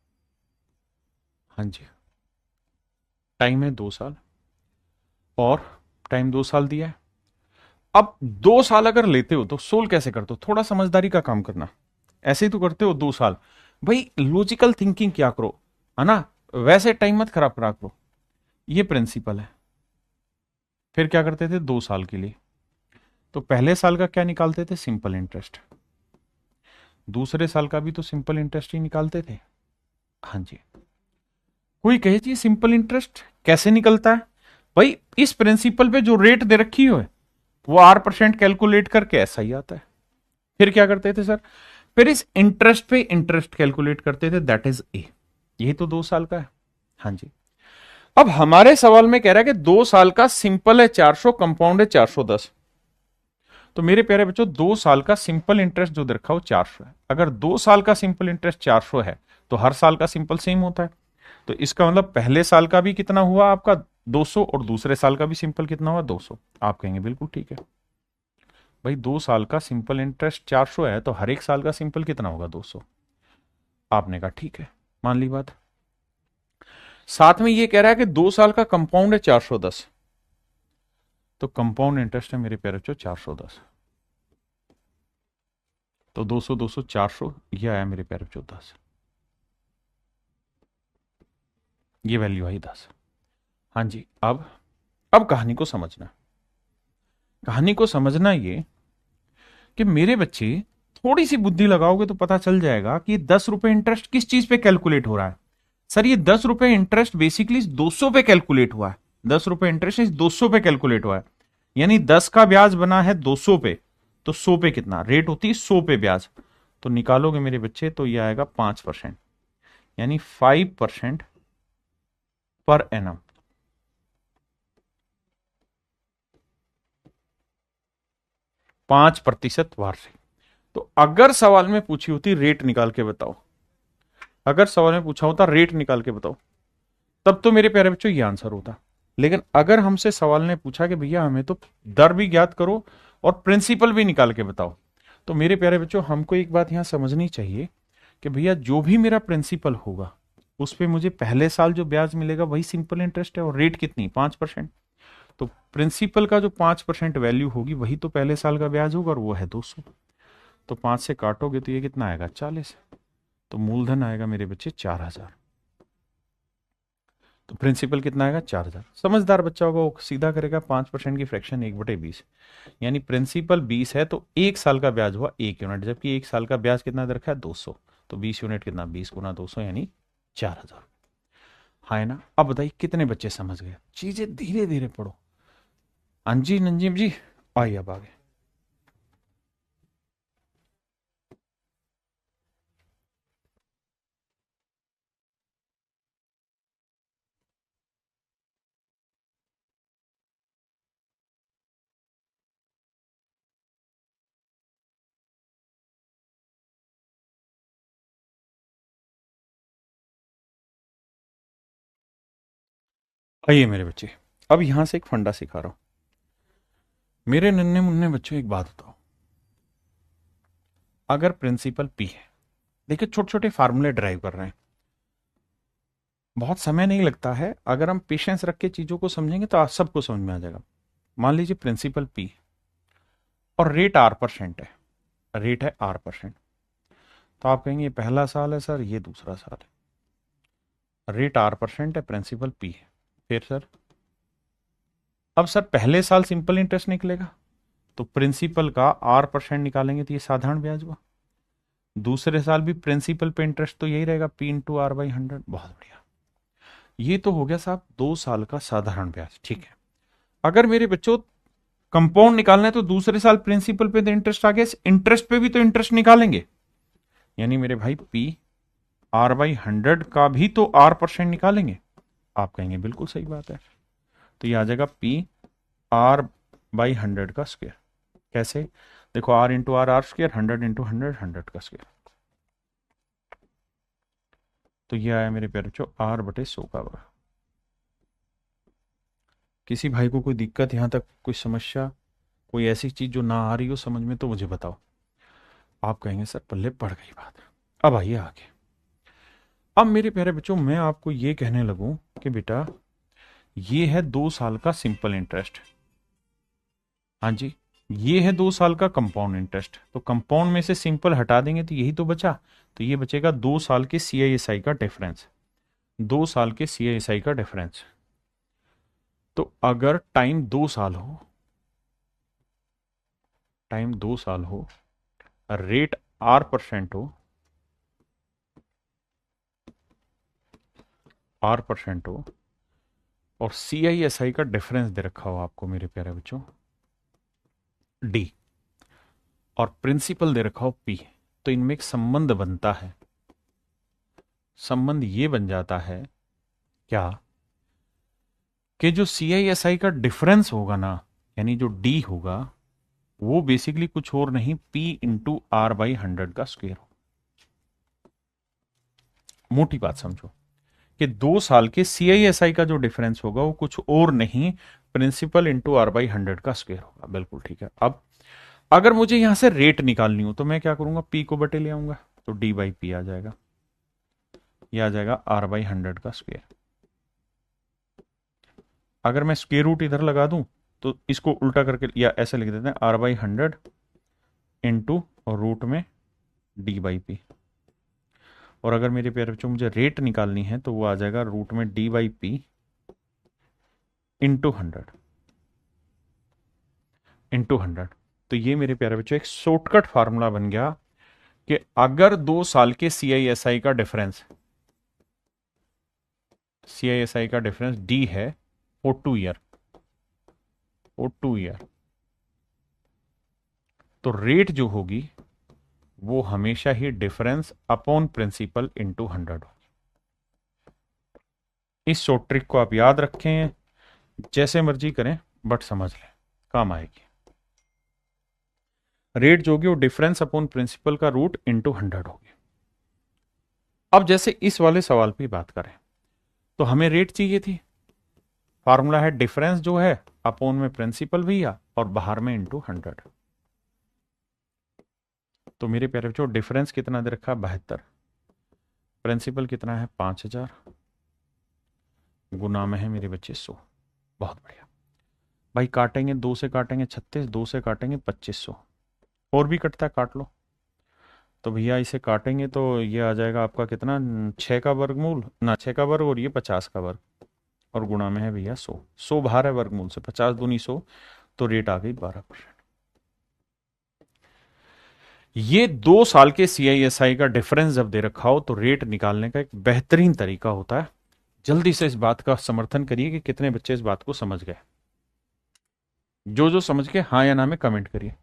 हाँ जी, टाइम है 2 साल और टाइम 2 साल दिया है। अब 2 साल अगर लेते हो तो सोल्व कैसे करते हो? थोड़ा समझदारी का काम करना। ऐसे ही तो करते हो 2 साल, भाई लॉजिकल थिंकिंग क्या करो, है ना? वैसे टाइम मत खराब करा करो, ये प्रिंसिपल है। फिर क्या करते थे 2 साल के लिए? तो पहले साल का क्या निकालते थे? Simple interest. दूसरे साल का भी तो सिंपल इंटरेस्ट ही निकालते थे। हाँ जी। कोई कहे जी सिंपल इंटरेस्ट कैसे निकलता है? भाई इस प्रिंसिपल पे जो रेट दे रखी हो वो R% कैलकुलेट करके ऐसा ही आता है। फिर क्या करते थे सर? फिर इस इंटरेस्ट पे इंटरेस्ट कैलकुलेट करते थे, दैट इज ए। यही तो 2 साल का है। हाँ जी। अब हमारे सवाल में कह रहा है कि 2 साल का सिंपल है 400, कंपाउंड है 410। तो मेरे प्यारे बच्चों 2 साल का सिंपल इंटरेस्ट जो रखा हो 400 है। अगर 2 साल का सिंपल इंटरेस्ट 400 है तो हर साल का सिंपल सेम होता है। तो इसका मतलब पहले साल का भी कितना हुआ आपका? 200, और दूसरे साल का भी सिंपल कितना हुआ? 200। आप कहेंगे बिल्कुल ठीक है भाई, 2 साल का सिंपल इंटरेस्ट 400 है तो हर एक साल का सिंपल कितना होगा? 200। आपने कहा ठीक है, मान ली बात। साथ में ये कह रहा है कि 2 साल का कंपाउंड है 410, तो कंपाउंड इंटरेस्ट है मेरे प्यारे बच्चों 410। तो 200, 200, 400, ये आया मेरे प्यारे बच्चों 10, ये वैल्यू आई 10। हाँ जी। अब कहानी को समझना। कहानी को समझना ये कि मेरे बच्चे थोड़ी सी बुद्धि लगाओगे तो पता चल जाएगा कि 10 रुपए इंटरेस्ट किस चीज पे कैलकुलेट हो रहा है। सर ये 10 रुपए इंटरेस्ट बेसिकली 200 पे कैलकुलेट हुआ है। 10 रुपए इंटरेस्ट 200 पे कैलकुलेट हुआ है, यानी 10 का ब्याज बना है 200 पे, तो 100 पे कितना रेट होती है, 100 पे ब्याज। तो निकालोगे मेरे बच्चे तो ये आएगा 5%, यानी 5% पर एनम। 5% वार्षिक। तो अगर सवाल में पूछी होती रेट निकाल के बताओ, अगर सवाल में पूछा होता रेट निकाल के बताओ, तब तो मेरे प्यारे बच्चों ये आंसर होता। लेकिन अगर हमसे सवाल ने पूछा कि भैया हमें तो दर भी ज्ञात करो और प्रिंसिपल भी निकाल के बताओ, तो मेरे प्यारे बच्चों हमको एक बात यहां समझनी चाहिए कि भैया जो भी मेरा प्रिंसिपल होगा उस पे मुझे पहले साल जो ब्याज मिलेगा वही सिंपल इंटरेस्ट है, और रेट कितनी 5%। तो प्रिंसिपल का जो 5% वैल्यू होगी वही तो पहले साल का ब्याज होगा, और वो है 200। तो 5 से काटोगे तो ये कितना आएगा 40। तो मूलधन आएगा मेरे बच्चे 4000। तो प्रिंसिपल कितना आएगा 4000। समझदार बच्चा होगा वो सीधा करेगा 5% की फ्रैक्शन 1/20, यानी प्रिंसिपल 20 है तो एक साल का ब्याज हुआ 1 यूनिट, जबकि एक साल का ब्याज कितना दे रखा है 200। तो 20 यूनिट कितना 20 गुना 200 यानी 4000। हाँ है ना। अब बताइए कितने बच्चे समझ गए। चीजें धीरे धीरे पढ़ो। अंजी नंजीम जी आइए अब आगे। आइए मेरे बच्चे, अब यहां से एक फंडा सिखा रहा हूं। मेरे नन्हे मुन्ने बच्चों एक बात बताओ, अगर प्रिंसिपल पी है, देखिए छोटे छोटे फार्मूले ड्राइव कर रहे हैं, बहुत समय नहीं लगता है, अगर हम पेशेंस रख के चीजों को समझेंगे तो सबको समझ में आ जाएगा। मान लीजिए प्रिंसिपल पी और रेट R% है, रेट है R%। तो आप कहेंगे ये पहला साल है सर, ये दूसरा साल है, रेट R% है, प्रिंसिपल पी है। फिर सर, अब सर पहले साल सिंपल इंटरेस्ट निकलेगा तो प्रिंसिपल का R% निकालेंगे तो ये साधारण ब्याज हुआ। दूसरे साल भी प्रिंसिपल पे इंटरेस्ट तो यही रहेगा P/R/100। बहुत बढ़िया, ये तो हो गया साहब 2 साल का साधारण ब्याज। ठीक है, अगर मेरे बच्चों कंपाउंड निकालना है तो दूसरे साल प्रिंसिपल पे तो इंटरेस्ट आ गया, इंटरेस्ट पे भी तो इंटरेस्ट निकालेंगे, यानी मेरे भाई P/R/100 का भी तो R% निकालेंगे। आप कहेंगे बिल्कुल सही बात है, तो ये आ जाएगा P/R/100 का स्क्वायर। कैसे, देखो R/R/स्क्वायर, 100 × 100, 100 का स्क्वायर। तो ये आया मेरे प्यारे बच्चों R/100 का वर्ग। किसी भाई को कोई दिक्कत यहां तक, कोई समस्या, कोई ऐसी चीज जो ना आ रही हो समझ में तो मुझे बताओ। आप कहेंगे सर पल्ले पड़ गई बात। अब आइए आगे। अब मेरे प्यारे बच्चों मैं आपको ये कहने लगूं कि बेटा ये है 2 साल का सिंपल इंटरेस्ट, हाँ जी, ये है 2 साल का कंपाउंड इंटरेस्ट। तो कंपाउंड में से सिंपल हटा देंगे तो यही तो बचा, तो ये बचेगा 2 साल के CISI का डिफरेंस, 2 साल के CISI का डिफरेंस। तो अगर टाइम 2 साल हो, टाइम 2 साल हो, रेट R% हो, R% हो, और CISI का डिफरेंस दे रखा हो आपको मेरे प्यारे बच्चों D, और प्रिंसिपल दे रखा हो P, तो इनमें एक संबंध बनता है। संबंध ये बन जाता है क्या कि जो CISI का डिफरेंस होगा ना, यानी जो D होगा, वो बेसिकली कुछ और नहीं P/R/100 का स्क्वायर हो। मोटी बात समझो कि 2 साल के CISI का जो डिफरेंस होगा वो कुछ और नहीं प्रिंसिपल × R/100 का स्क्वायर होगा। बिल्कुल ठीक है। अब अगर मुझे यहां से रेट निकालनी हो तो मैं क्या करूंगा, P को बटे ले आऊंगा, तो D/P आ जाएगा, यह आ जाएगा R/100 का स्क्वायर। अगर मैं स्क्वायर रूट इधर लगा दूं तो इसको उल्टा करके या ऐसे लिख देते हैं R/100 इंटू और रूट में D/P। और अगर मेरे प्यारे बच्चों मुझे रेट निकालनी है तो वो आ जाएगा रूट में D/P इंटू 100। तो ये मेरे प्यारे बच्चों एक शॉर्टकट फार्मूला बन गया कि अगर 2 साल के CISI का डिफरेंस, CISI का डिफरेंस D है फॉर 2 ईयर, तो रेट जो होगी वो हमेशा ही डिफरेंस अपॉन प्रिंसिपल इनटू 100 होगी। इस शॉर्ट ट्रिक को आप याद रखें, जैसे मर्जी करें, बट समझ लें, काम आएगी। रेट जो होगी वो डिफरेंस अपॉन प्रिंसिपल का रूट इनटू 100 होगी। अब जैसे इस वाले सवाल पे बात करें तो हमें रेट चाहिए थी, फार्मूला है डिफरेंस जो है अपॉन में प्रिंसिपल भैया और बाहर में इनटू 100। तो मेरे प्यारे बच्चों डिफरेंस कितना दे रखा है 72, प्रिंसिपल कितना है 5000, गुना में है मेरे बच्चे 100। बहुत बढ़िया भाई, काटेंगे 2 से काटेंगे 36, 2 से काटेंगे 2500, और भी कटता है काट लो। तो भैया इसे काटेंगे तो ये आ जाएगा आपका कितना, 6 का वर्गमूल ना, 6 का वर्ग और ये 50 का वर्ग, और गुणा में है भैया 100, 100 बाहर है वर्गमूल से, 50 दूनी 100, तो रेट आ गई 12%। ये 2 साल के CISI का डिफरेंस जब दे रखा हो तो रेट निकालने का एक बेहतरीन तरीका होता है। जल्दी से इस बात का समर्थन करिए कि कितने बच्चे इस बात को समझ गए। जो जो समझ गए हाँ या ना में कमेंट करिए।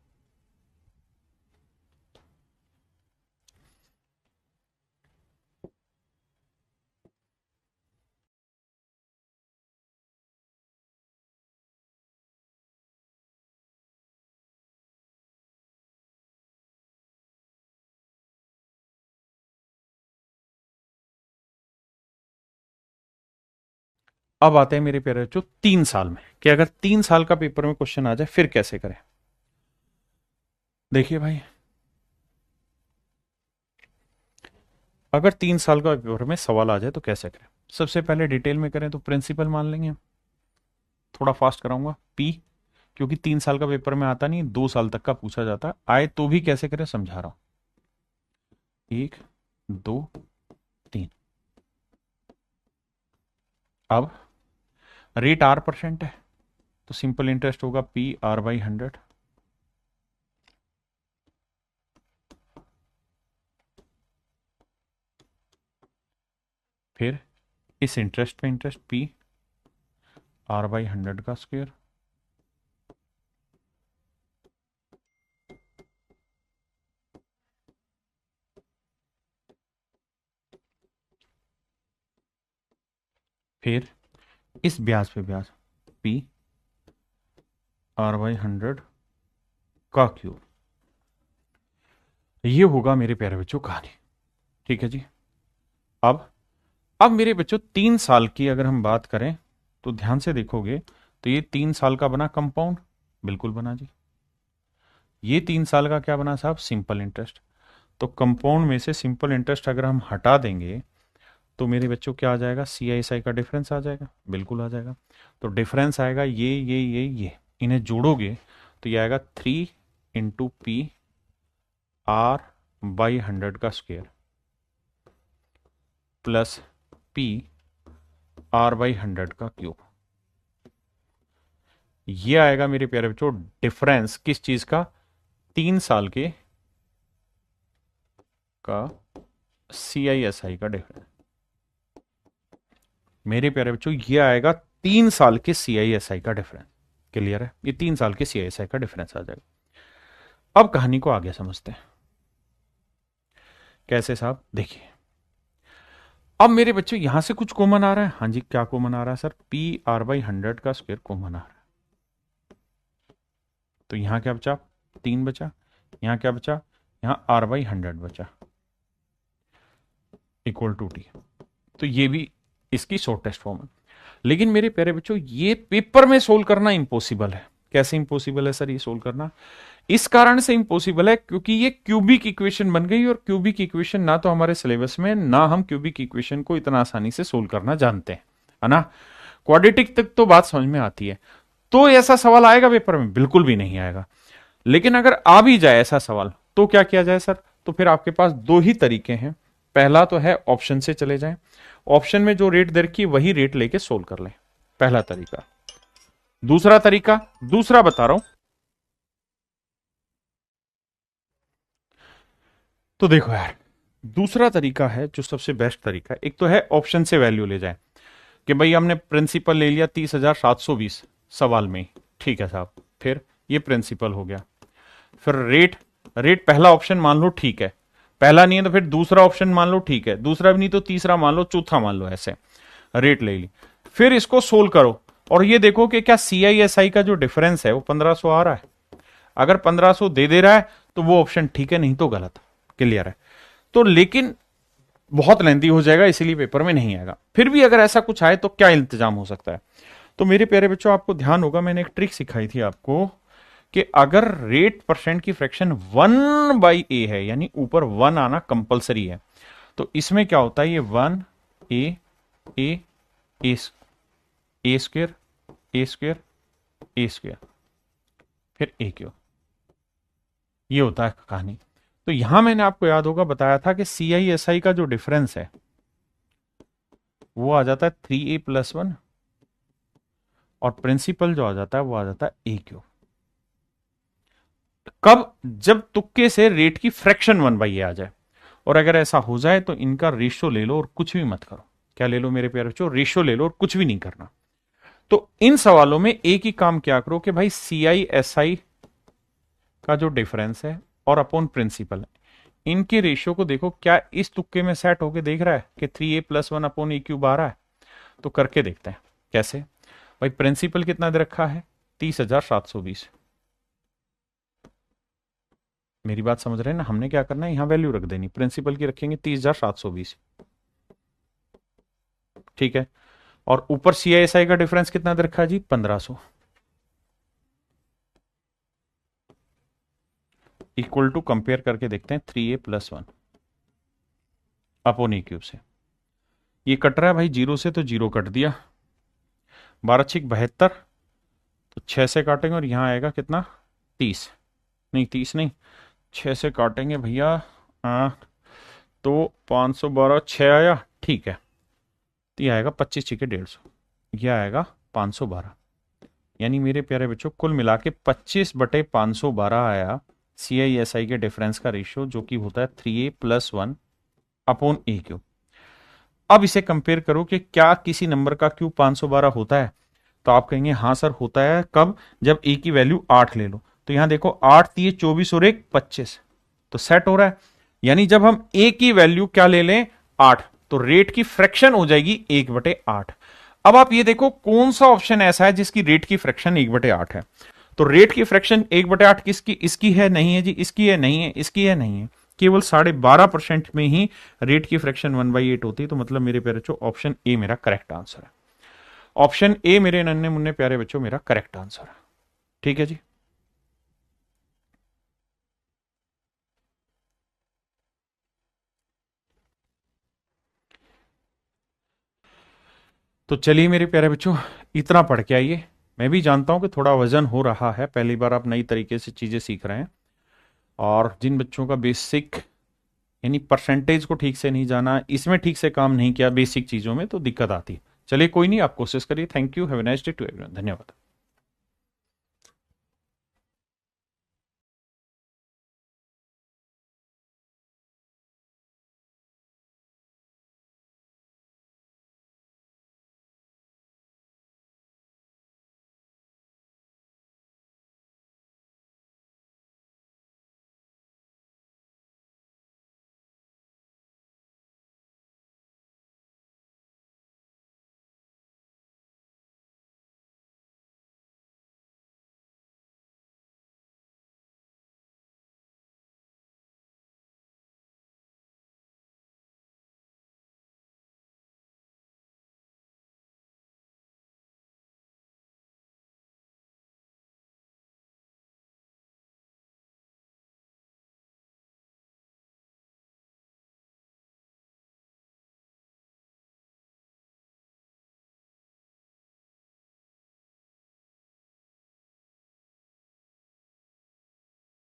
अब आते हैं मेरे प्यारे बच्चों 3 साल में, कि अगर 3 साल का पेपर में क्वेश्चन आ जाए फिर कैसे करें। देखिए भाई, अगर 3 साल का पेपर में सवाल आ जाए तो कैसे करें। सबसे पहले डिटेल में करें तो प्रिंसिपल मान लेंगे, थोड़ा फास्ट कराऊंगा P, क्योंकि 3 साल का पेपर में आता नहीं, 2 साल तक का पूछा जाता, आए तो भी कैसे करें समझा रहा हूं। 1 2 3। अब रेट R% है तो सिंपल इंटरेस्ट होगा PR/100। फिर इस इंटरेस्ट पे इंटरेस्ट PR/100 का स्क्वायर, फिर इस ब्याज पे ब्याज PR/100 का क्यूब। ये होगा मेरे प्यारे बच्चों कहानी। ठीक है जी। अब मेरे बच्चों 3 साल की अगर हम बात करें तो ध्यान से देखोगे तो ये 3 साल का बना कंपाउंड, बिल्कुल बना जी। ये 3 साल का क्या बना साहब, सिंपल इंटरेस्ट। तो कंपाउंड में से सिंपल इंटरेस्ट अगर हम हटा देंगे तो मेरे बच्चों क्या आ जाएगा, CISI का डिफरेंस आ जाएगा, बिल्कुल आ जाएगा। तो डिफरेंस आएगा ये इन्हें जोड़ोगे तो ये आएगा 3 × PR/100 का स्क्वायर प्लस PR/100 का क्यूब। ये आएगा मेरे प्यारे बच्चों डिफरेंस किस चीज का, 3 साल के का CISI का डिफरेंस। मेरे प्यारे बच्चों ये आएगा 3 साल के CISI का डिफरेंस। क्लियर है, ये 3 साल के CISI का डिफरेंस आ जाएगा। अब कहानी को आगे समझते हैं कैसे साहब। देखिए अब मेरे बच्चों यहां से कुछ कॉमन आ रहा है, हाँ जी क्या कॉमन आ रहा है सर, PR/100 का स्क्वायर कॉमन आ रहा है। तो यहां क्या बचा, 3 बचा, यहां क्या बचा, यहां R/100 बचा इक्वल टू T। तो ये भी इसकी शॉर्टेस्ट फॉर्म है। लेकिन मेरे प्यारे बच्चों ये पेपर में सोल्व करना इंपॉसिबल है। कैसे इंपॉसिबल है सर ये सोल्व करना, इस कारण से इंपॉसिबल है क्योंकि ये क्यूबिक इक्वेशन बन गई, और क्यूबिक इक्वेशन ना तो हमारे सिलेबस में, ना हम क्यूबिक इक्वेशन को इतना आसानी से सोल्व करना जानते हैं, है ना। क्वाड्रेटिक तक तो बात समझ में आती है। तो ऐसा सवाल आएगा पेपर में, बिल्कुल भी नहीं आएगा। लेकिन अगर आ भी जाए ऐसा सवाल तो क्या किया जाए सर, तो फिर आपके पास 2 ही तरीके हैं। पहला तो है ऑप्शन से चले जाएं, ऑप्शन में जो रेट दे रखी वही रेट लेके सोल्व कर लें, पहला तरीका। दूसरा बता रहा हूं, तो देखो यार, दूसरा तरीका है जो सबसे बेस्ट तरीका है। एक तो है ऑप्शन से वैल्यू ले जाए कि भाई हमने प्रिंसिपल ले लिया 30,720 सवाल में, ठीक है साहब, फिर ये प्रिंसिपल हो गया। फिर रेट, रेट पहला ऑप्शन मान लो, ठीक है, पहला नहीं है तो फिर दूसरा ऑप्शन मान लो, ठीक है, दूसरा भी नहीं तो तीसरा मान लो, चौथा मान लो, ऐसे रेट ले ली। फिर इसको सोल्व करो और ये देखो कि क्या CISI का जो डिफरेंस है वो 1500 आ रहा है। अगर 1500 दे रहा है तो वो ऑप्शन ठीक है, नहीं तो गलत। क्लियर है? तो लेकिन बहुत लेंदी हो जाएगा, इसीलिए पेपर में नहीं आएगा। फिर भी अगर ऐसा कुछ आए तो क्या इंतजाम हो सकता है? तो मेरे प्यारे बच्चों, आपको ध्यान होगा, मैंने एक ट्रिक सिखाई थी आपको कि अगर रेट परसेंट की फ्रैक्शन 1/a है, यानी ऊपर 1 आना कंपलसरी है, तो इसमें क्या होता है, ये 1a a a square a square a square फिर a क्यूब, ये होता है कहानी। तो यहां मैंने आपको याद होगा बताया था कि CISI का जो डिफरेंस है वो आ जाता है 3a+1 और प्रिंसिपल जो आ जाता है वो आ जाता है a क्यूब। कब? जब तुक्के से रेट की फ्रैक्शन 1/a आ जाए। और अगर ऐसा हो जाए तो इनका रेशियो ले लो और कुछ भी मत करो। क्या ले लो मेरे प्यारे बच्चों? रेशियो ले लो और कुछ भी नहीं करना। तो इन सवालों में एक ही काम क्या करो कि भाई CISI का जो डिफरेंस है और अपॉन प्रिंसिपल है, इनके रेशियो को देखो क्या इस तुक्के में सेट होके देख रहा है कि 3a+1 अपॉन a क्यूब आ रहा है। तो करके देखते हैं कैसे। भाई प्रिंसिपल कितना दे रखा है? 30,720। मेरी बात समझ रहे हैं ना? हमने क्या करना है, यहां वैल्यू रख देनी, प्रिंसिपल की रखेंगे 30,720, ठीक है। और ऊपर CISI का डिफरेंस कितना दे रखा है जी? 1500, इक्वल टू, कंपेयर करके देखते हैं 3a+1 अपॉन a क्यूब से। ये कट रहा है भाई जीरो से, तो जीरो कट दिया, 12×6 = 72, तो 6 से काटेंगे और यहां आएगा कितना? 30, नहीं 30 नहीं, 6 से काटेंगे भैया, तो 512, 6 आया, ठीक है। तो यह आएगा 25×6 = 150, यह आएगा 512। यानी मेरे प्यारे बच्चों कुल मिला के 25/512 आया CISI के डिफरेंस का रेशियो, जो कि होता है 3a+1 अपॉन a क्यूब। अब इसे कंपेयर करो कि क्या किसी नंबर का क्यूब 512 होता है? तो आप कहेंगे हाँ सर होता है। कब? जब a की वैल्यू 8 ले लो। तो यहां देखो 8 3 24 और 1 25, तो सेट हो रहा है। यानी जब हम a की वैल्यू क्या ले लें? 8, तो रेट की फ्रैक्शन हो जाएगी 1/8। अब आप ये देखो कौन सा ऑप्शन ऐसा है जिसकी रेट की फ्रैक्शन 1/8 है। तो रेट की फ्रैक्शन 1/8 किसकी? इसकी है, नहीं है जी, इसकी है, नहीं है, इसकी है, नहीं है। केवल 12.5% में ही रेट की फ्रैक्शन 1/8 होती है। तो मतलब मेरे प्यारे बच्चों ऑप्शन ए मेरा करेक्ट आंसर है। ऑप्शन ए मेरे नन्हे मुन्ने प्यारे बच्चों मेरा करेक्ट आंसर है। ठीक है जी। तो चलिए मेरे प्यारे बच्चों, इतना पढ़ के आइए। मैं भी जानता हूं कि थोड़ा वजन हो रहा है, पहली बार आप नई तरीके से चीजें सीख रहे हैं, और जिन बच्चों का बेसिक यानी परसेंटेज को ठीक से नहीं जाना, इसमें ठीक से काम नहीं किया बेसिक चीजों में, तो दिक्कत आती है। चलिए कोई नहीं, आप कोशिश करिए। Thank you, have a nice day to everyone. धन्यवाद।